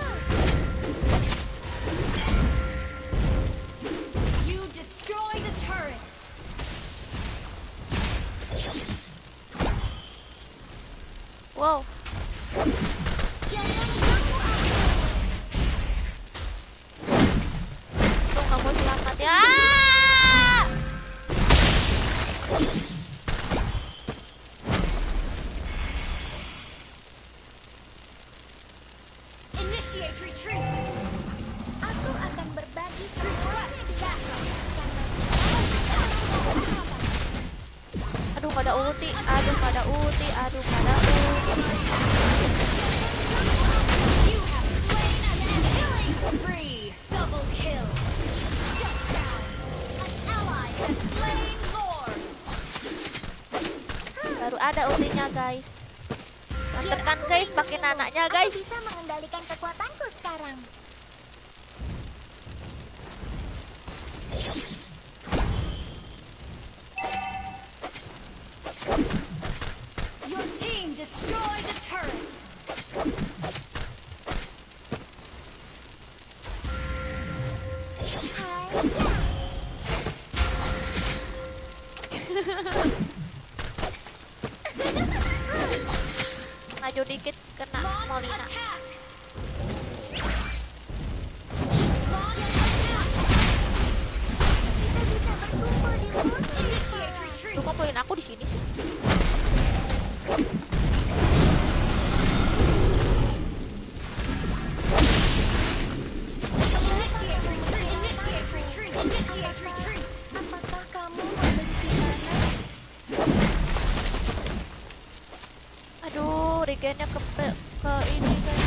You destroyed a turret! Wow. jangan ganggu aku. Untung kamu selamat ya. Initiate retreat! Aku akan berbagi Request backup! Aduh, gak ada ulti. Aduh, gak ada ulti. Aduh, gak ada ulti. You have slain an enemy! Killing spree! Double kill! Shut down! An ally has slain Lord! Baru ada ultinya guys. Mantep kan guys, pakai nanaknya Aku guys. bisa mengendalikan kekuatanku sekarang. Your team destroyed a turret! Maju dikit kena Launch Molina. attack! Launch attack! Kita bisa berkumpul di Initiate retreat! Lu kumpulin aku di sini sih. Initiate retreat! Initiate retreat! Initiate retreat! Apakah kamu membenci Nana? Aduh, regennya ke ini guys.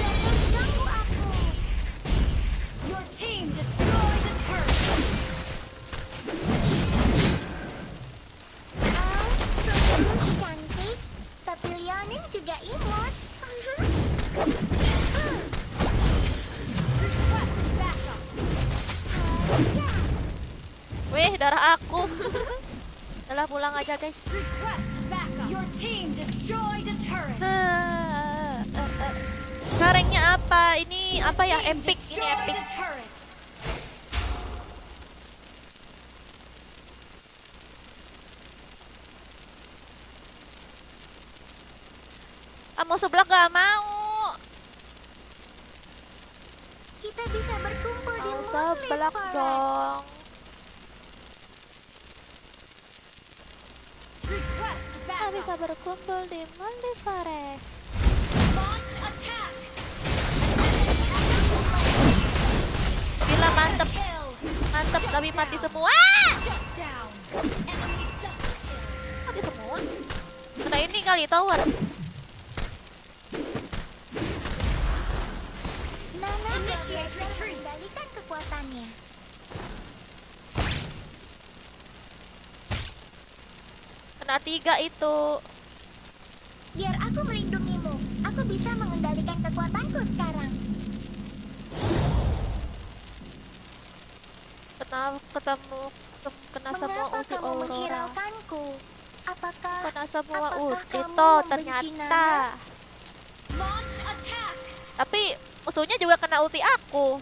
Jangan ganggu aku. Your team destroyed a turret! Oh, sungguh cantik. Tapi Leonin juga imut. Request backup! Wih, darah aku. Udah pulang aja guys. Request backup! Your team destroyed a turret! Karengnya apa? Ini apa ya? Team Epic. Ini destroyed epic. a turret! Mau sebelah gak mau. Kita bisa berkumpul di Mau Moonlit sebelah Forest. dong. Request Kita backup! bisa berkumpul di Moonlit Forest. Launch attack! Gila mas. mantep. Mantep, tapi mati semua. Mati semua. Kena ini kali tower. Nana mengendalikan kekuatannya. Kena 3 itu. Biar aku melindungimu. Aku bisa mengendalikan kekuatanku sekarang. Kena semua Mengapa ulti kamu Aurora. menghiraukanku? Apakah Kena semua apakah ulti kamu toh membenci ternyata. Tapi musuhnya juga kena ulti aku.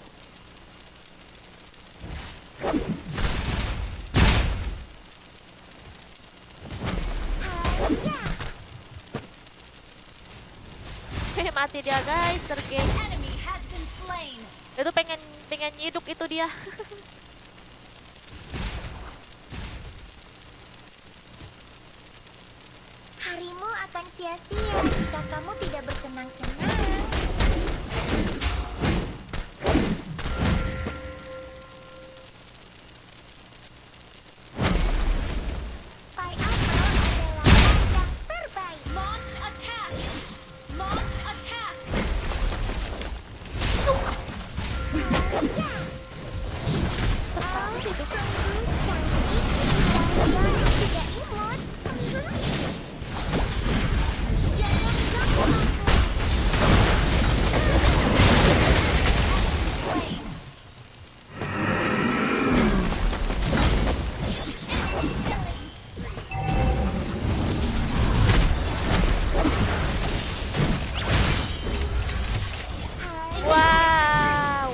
Mati dia guys, tergeng. Itu pengen nyiduk itu dia. harimu akan sia-sia jika kamu tidak bersenang-senang. Pai Apple adalah yang terbaik. Launch attack. Launch attack. Hidup cantik, tidak imut. Wow.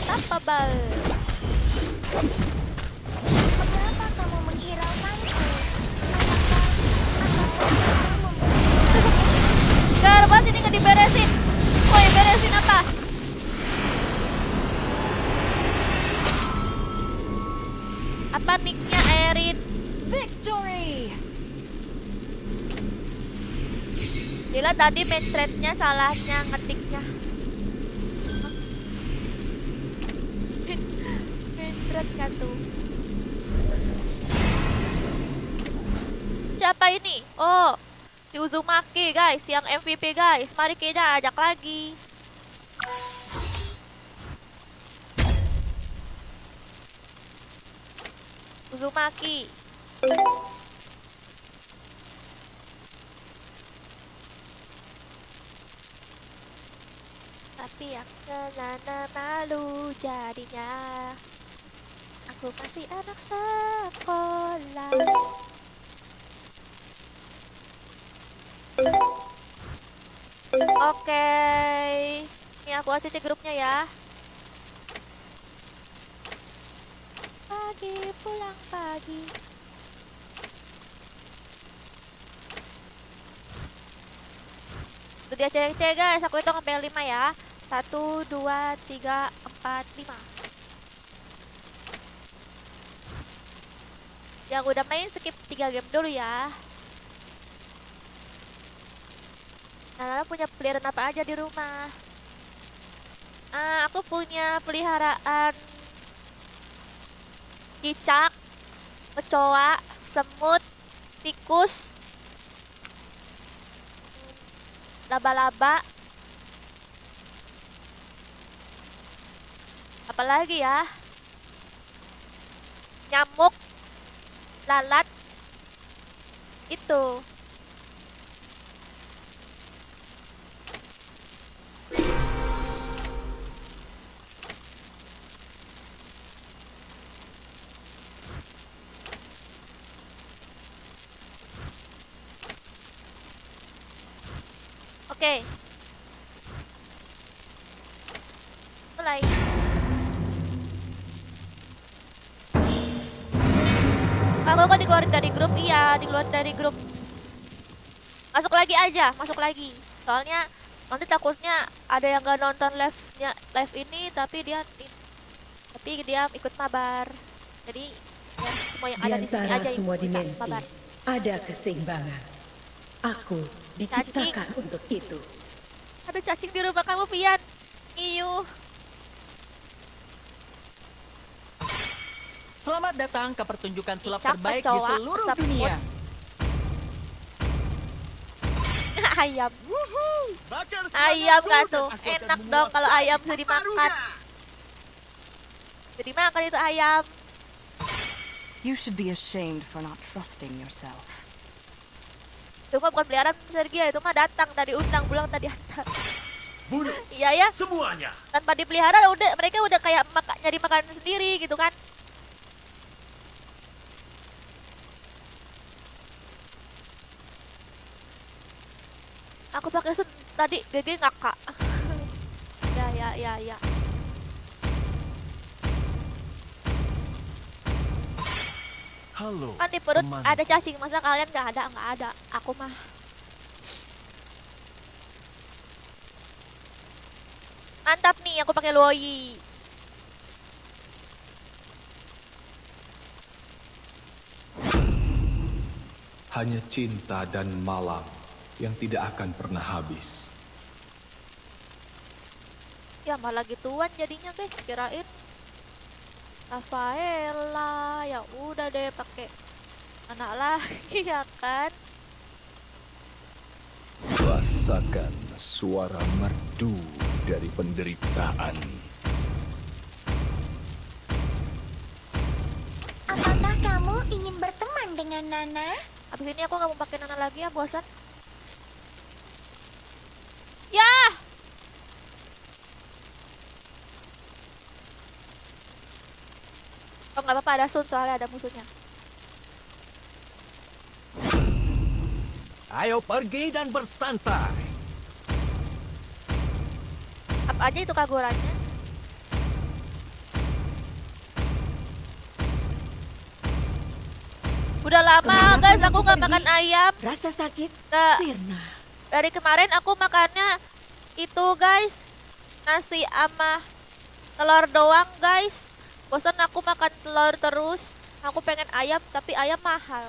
Unstoppable. Mengapa kamu menghiraukanku? Garbat ini nggak diberesin. Woi, beresin apa? Apa nicknya Erin? Victory! Gila tadi main thread-nya salahnya ngetiknya. Main thread kan tuh. Siapa ini? Oh, si Uzumaki guys, yang MVP guys. Mari kita ajak lagi. Uzumaki. Tapi yang nana malu jadinya. Aku masih anak sekolah. Oke. Ini aku ACC grupnya ya. Pagi pulang pagi. Udah dia cek guys, aku hitung sampai 5 ya. 1, 2, 3, 4, 5. Yang udah main skip 3 game dulu ya. Nah, punya peliharaan apa aja di rumah? Aku punya peliharaan cicak, kecoa, semut, tikus, laba-laba. Apalagi ya? Nyamuk, lalat. Itu. Oke. Mulai. Kamu kok dikeluarin dari grup? Iya, dikeluarin dari grup. Masuk lagi aja, masuk lagi. Soalnya nanti takutnya ada yang gak nonton live ini tapi dia ikut mabar. Jadi ya, semua yang Di ada di sini antara aja yang semua bisa dimensi, mabar. ada keseimbangan. Aku diciptakan untuk itu. Ada cacing di rumah kamu, Pian. Iyu. Selamat datang ke pertunjukan sulap Cakep, terbaik di cowok. seluruh Sabun. dunia. Ayam. Bakar Ayam semangatku gak dan tuh? aku akan Enak dong kalau menguasai ayam bisa dimakan. pertarungan. Jadi makan itu ayam. You should be ashamed for not trusting yourself. Itu mah bukan peliharaan Sergio, itu mah datang tadi undang pulang tadi antar. Bunuh Iya ya, semuanya. tanpa dipelihara udah mereka udah kayak nyari makanan sendiri gitu kan. Aku pakai sun tadi GG ngakak. Ya. Halo. Kan di perut teman. ada cacing, masa kalian nggak ada. Aku mah. Mantap nih, aku pakai Luoyi. Hanya cinta dan malam yang tidak akan pernah habis. Ya malah gituan jadinya guys, kirain Rafaela. Ya udah deh pakai anak lagi ya kan. Rasakan suara merdu dari penderitaan. Apakah kamu ingin berteman dengan Nana? Abis ini aku nggak mau pakai Nana lagi ya, bosan. Ya. Oh nggak apa-apa, ada Sun soalnya ada musuhnya. Ayo pergi dan bersantai. Apa aja itu kagurannya? Udah lama guys aku nggak makan ayam. Rasa sakit, Nah, sirna. dari kemarin aku makannya itu guys, nasi sama telur doang guys. Bosan aku makan telur terus. Aku pengen ayam tapi ayam mahal.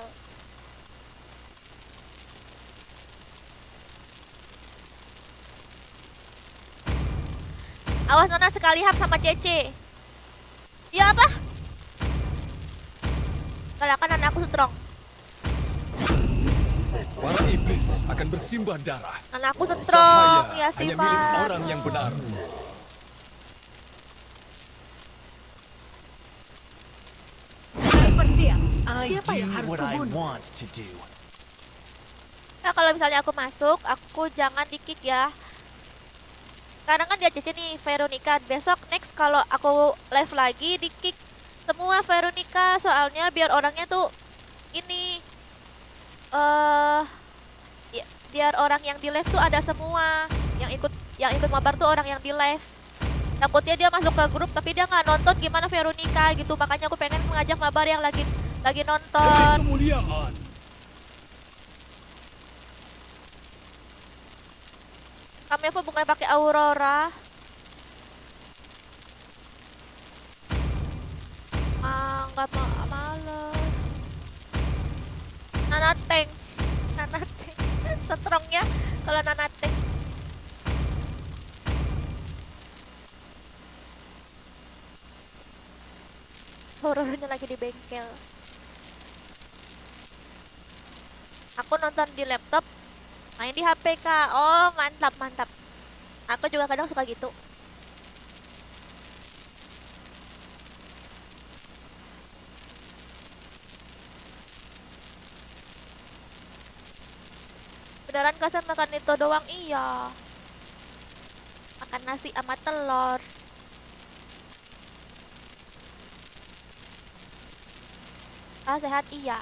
Awas Nana sekali hap sama Cece. Iya apa? Kalahkan Nana aku strong. Para iblis akan bersimbah darah. Nana aku strong Cahaya ya hanya milik sifat. orang yang benar. Sniper siap. I Siapa yang do harus what I kubunuh? want to do. Nah kalau misalnya aku masuk, aku jangan di-kick ya. Sekarang kan dia Cece nih, Veronica. Besok next kalau aku live lagi di-kick semua Veronica. Soalnya biar orangnya tuh ini ya, biar orang yang di live tuh ada semua. Yang ikut mabar tuh orang yang di live. Takutnya dia masuk ke grup tapi dia nggak nonton gimana Veronica gitu. Makanya aku pengen mengajak mabar yang lagi nonton. Kemuliaan. Kami apa bukannya pakai Aurora? Nggak males. Nana tank. Strongnya kalau Nana tank. Horornya lagi di bengkel. Aku nonton di laptop, main di HP kak. Oh mantap. Aku juga kadang suka gitu. Beneran Kasan makan itu doang? Iya. Makan nasi sama telur. Sehat iya.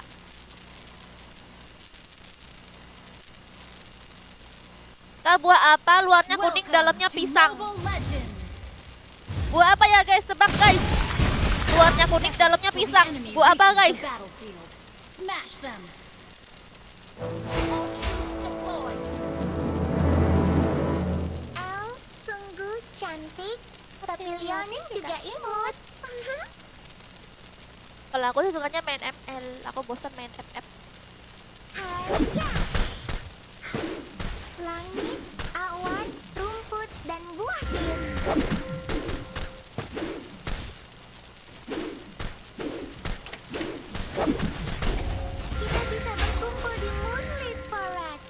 Kak, buah apa? Luarnya kuning, dalamnya pisang. Buah apa ya guys? Tebak guys. Luarnya kuning, dalamnya pisang. Buah apa guys? Smash them. Oh, sungguh cantik. Tapi Leonin juga imut. Kalau aku sih sukanya main ML, aku bosan main FF. Haya. Langit, awan, rumput, dan buah diri. Kita bisa berkumpul di Moonlit Forest.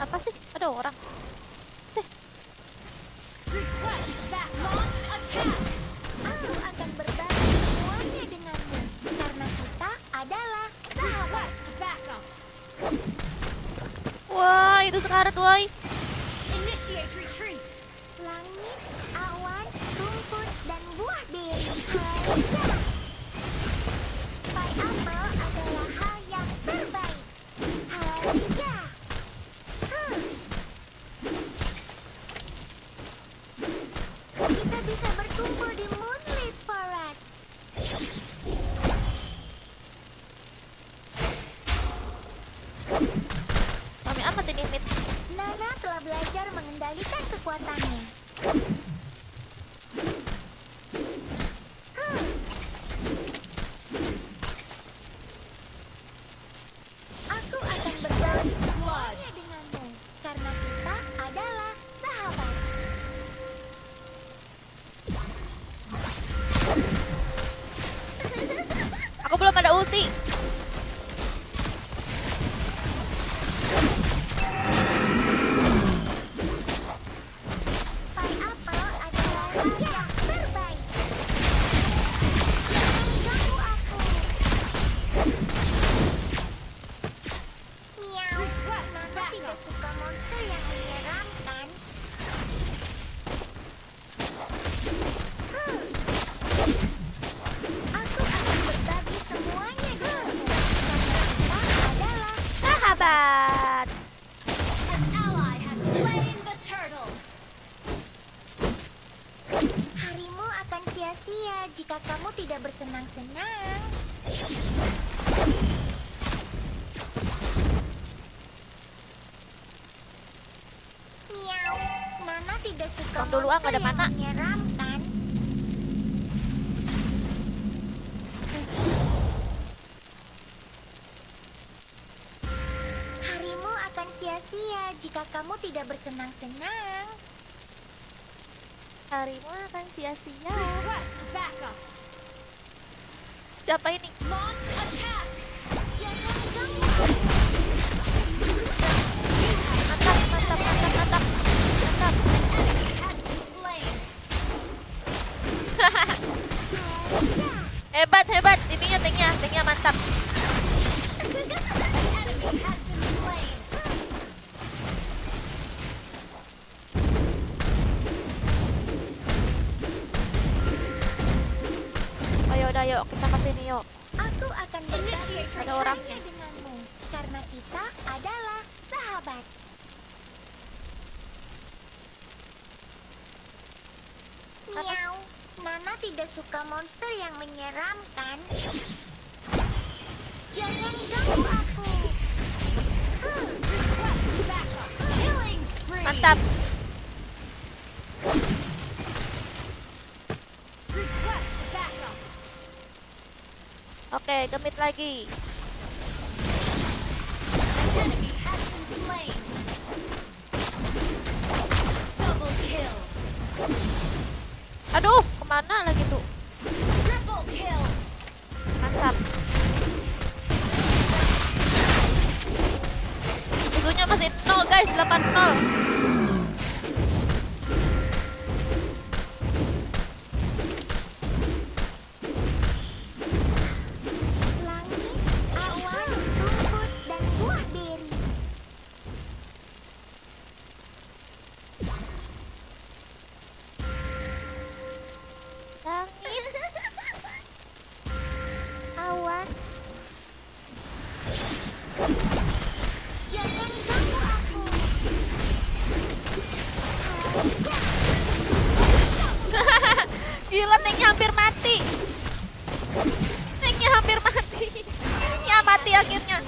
Apa sih? Ada orang. Request that launch attack. Aku akan berbagi semuanya denganmu, karena kita adalah sahabat. Request backup. Wah, itu sekarat, woi. Initiate retreat. Langit, awan, rumput, dan buah beri. Haya. Pai apel adalah hal yang terbaik. Haya. Kita bisa berkumpul di Moonlit Forest. Kami amat ini mid. Nana telah belajar mengendalikan kekuatannya. Aku akan berbagi semuanya denganmu, karena kita adalah sahabat. Aku belum ada ulti. Pai apel adalah hal yang terbaik. Ganggu aku. Miau. Nana tidak suka monster yang menyeramkan. Aku akan berbagi semuanya denganmu, karena kita adalah Sahabat. An ally has slain the turtle. harimu akan sia-sia jika kamu tidak bersenang-senang. Miau. Nana tidak suka Tunggu dulu, nggak ada monster yang mana. menyeramkan. Harimu akan sia-sia jika kamu tidak bersenang-senang. Harimu akan sia-sia. Request backup. Siapa ini? Launch attack. Jangan ganggu aku. Mantap, mantap, mantap, mantap. Mantap. Enemy has been slain. Hebat, hebat. Ininya tanknya mantap. Enemy has been slain. Ayo, udah yuk, kita ke sini yuk. Aku akan berbagi Initiate Ada semuanya orangnya. denganmu, karena kita adalah sahabat. Miau. Nana tidak suka monster yang menyeramkan. Jangan ganggu aku. Request backup. Killing spree. Mantap. Request backup. Oke, gemit lagi. Enemy has been slain. Double kill. Aduh, kemana lagi tuh? Triple kill. Mantap. Musuhnya masih 0 guys, 8-0. Langit, awan, rumput, dan buah beri. Langit, awan. Jangan ganggu aku. Gila, tanknya hampir mati. Tanknya hampir mati. Ya, mati akhirnya.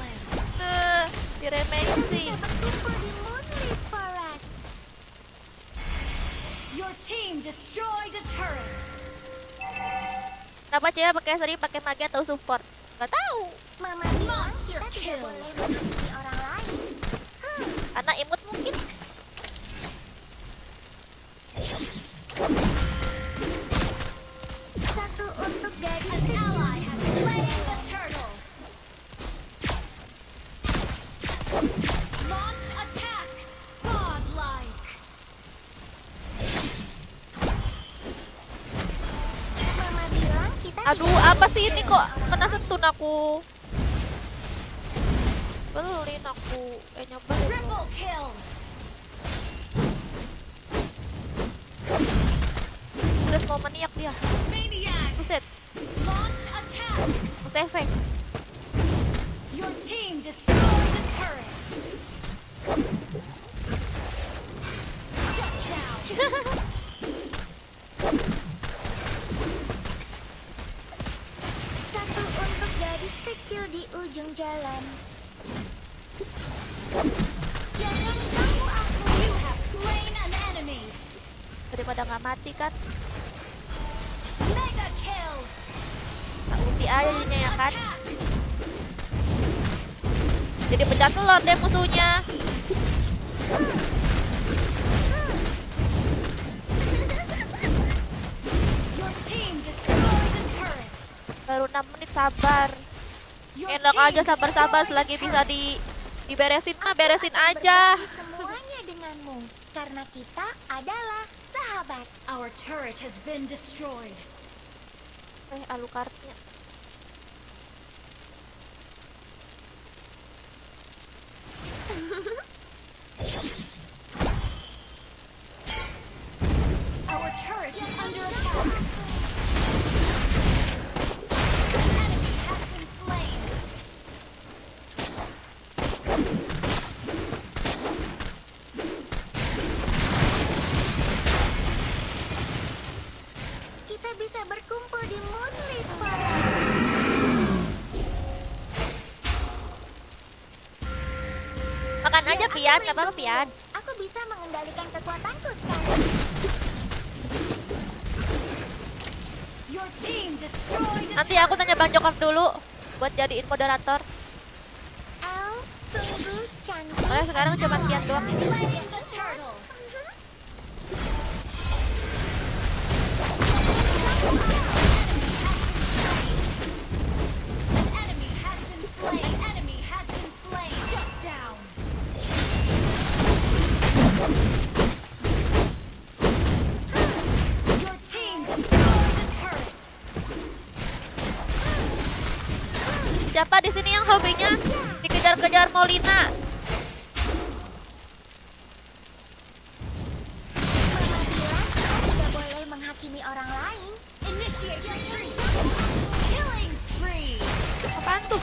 Diremehin sih. Berkumpul di Moonlit Forest. Your team destroyed a turret. Kenapa cewek sering pakai mage atau support? Gak tahu. Mama bilang kita tidak boleh menghakimi orang lain. Karena imut mungkin. Satu untuk gadis An kecil. ally has slain the turtle. Launch attack. Godlike. Mama bilang kita Aduh, apa sih ini kok kena stun aku? Belin aku. Nyebelin. Triple kill. Buset, mau maniak dia. Maniac. Buset, Launch attack. buset efek. Your team destroyed the turret. Shut down. satu untuk gadis kecil di ujung jalan. Jangan kamu aku. You have slain an enemy. Daripada nggak mati kan. Mega kill. Tak ulti aja jadinya ya kan. Attack. Jadi pecah telur deh musuhnya. Your team destroyed the turret. Baru 6 menit sabar. Your Enak team aja sabar-sabar destroyed selagi the bisa turret. diberesin mah beresin Akan aja. berbagi semuanya denganmu karena kita adalah sahabat. Our turret has been destroyed. Alucardnya. Our turret is under attack. An enemy has been slain. Kita bisa berkumpul di Moonlit Forest. Makan aja Pian, gak apa-apa Pian. Aku bisa mengendalikan kekuatanku sekarang. Your team destroyed a Nanti aku tanya Bang Jokar dulu buat jadiin moderator. El, sungguh cantik. Oh ya, sekarang cuma Pian doang ini. slain the turtle. An enemy has been slain. An enemy has been slain. Shut down. Your team destroyed the turret. Siapa di sini yang hobinya dikejar-kejar Molina? Mama bilang kita tidak boleh menghakimi orang lain. Initiate retreat. Killing spree. Apaan tuh?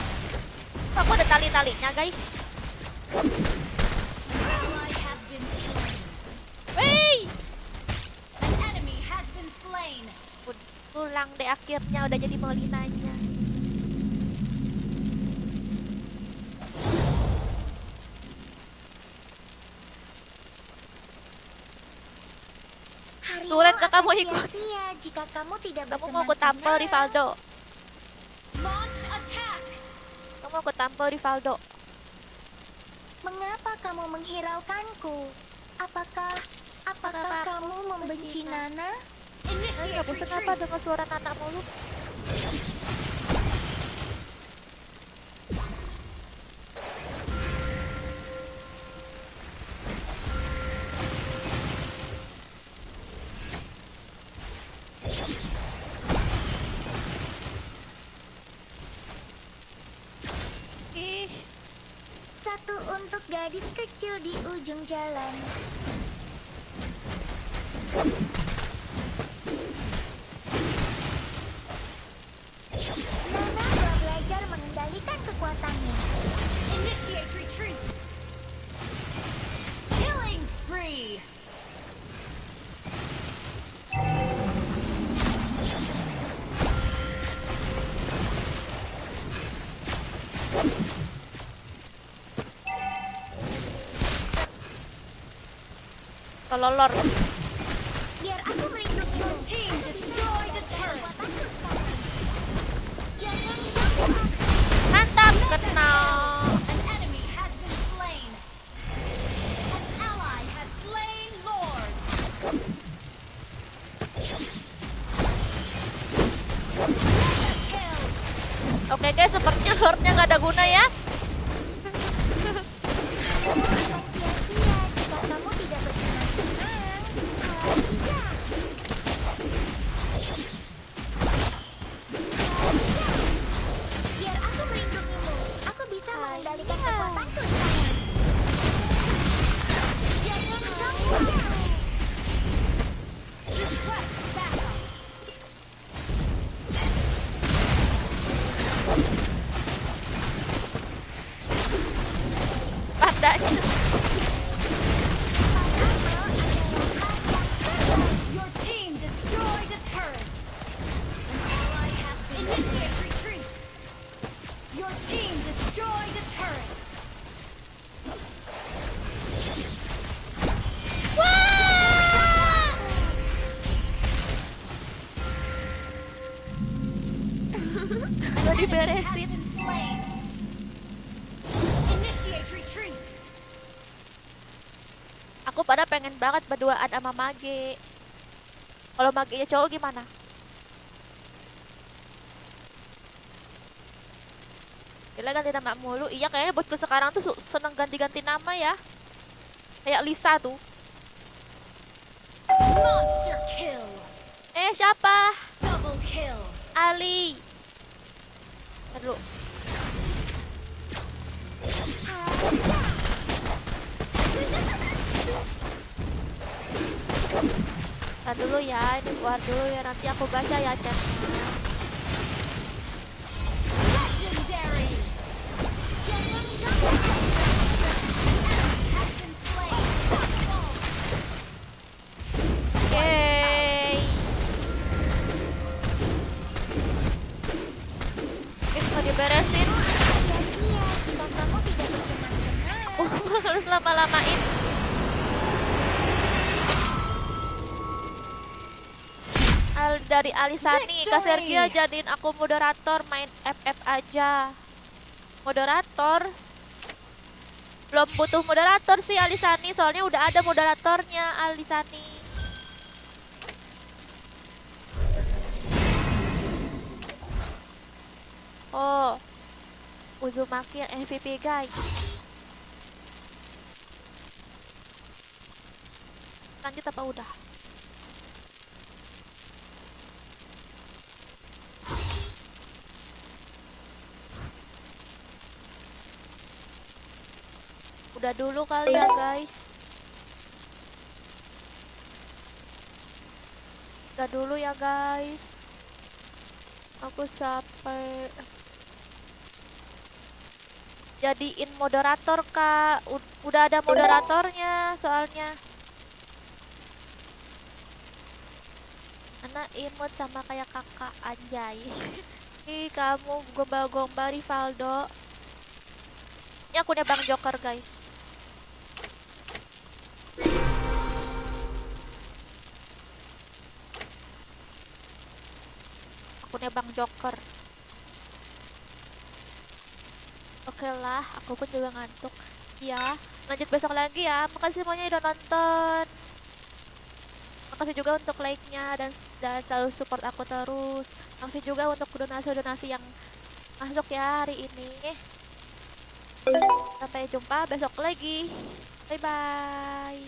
Aku ada tali-talinya guys. An ally has been slain. Wey, An enemy has been slain. pulang deh akhirnya udah jadi Molinanya. Harimau Tulen ke kamu akan ikut. sia-sia jika kamu tidak Kamu mau aku tampol bersenang-senang. Rivaldo. Launch attack. Kamu mau aku tampol Rivaldo. Mengapa kamu menghiraukanku? Apakah Karena kamu membenci Nana? Initiate Gak bosan apa retreat. dengan suara Nana mulu? Ih, Satu untuk gadis kecil di ujung jalan. Nana telah belajar mengendalikan kekuatannya. Initiate retreat. Killing spree. kelolor. Biar aku melindungi Your team destroyed the turret. kekuatanku sekarang. nggak ada guna ya. Jika kamu tidak bersenang-senang. Biar aku melindungimu. Aku bisa mengendalikan kekuatanku sekarang. Jangan ganggu. Request backup. Padanya. Your team destroyed a turret. An ally has been initiate retreat. Your team destroyed a turret. Gak diberesin. Slain. Initiate retreat. Aku pada pengen banget berduaan sama Mage. Kalau Mage-nya cowok gimana? Gila ganti nama mulu. Iya kayaknya bosku sekarang tuh seneng ganti-ganti nama ya. Kayak Lisa tuh. Monster kill. Siapa? Double kill. Ali. Aduh. Ntar dulu ya, ini keluar dulu ya, nanti aku baca ya chat. Legendary. Has been slain. Yeay. Mau diberesin. Sia-sia jika kamu tidak bersenang-senang. Harus lama-lamain. Dari Alisani, Kak Sergio jadiin aku moderator, main FF aja. Moderator? Belum butuh moderator sih Alisani, soalnya udah ada moderatornya Alisani. Oh, Uzumaki yang MVP guys. Lanjut apa udah? Udah dulu kali ya guys. Udah dulu ya guys. Aku capek. Jadiin moderator kak. Udah ada moderatornya soalnya. Anak imut sama kayak kakak anjay. Ih kamu gombal-gombal Rivaldo. Ini akunnya Bang Joker guys. Akunnya Bang Joker. Oke lah, aku pun juga ngantuk. Ya, lanjut besok lagi ya. Makasih semuanya udah nonton. Makasih juga untuk like-nya dan selalu support aku terus. Makasih juga untuk donasi-donasi yang masuk ya hari ini. Sampai jumpa besok lagi. Bye bye.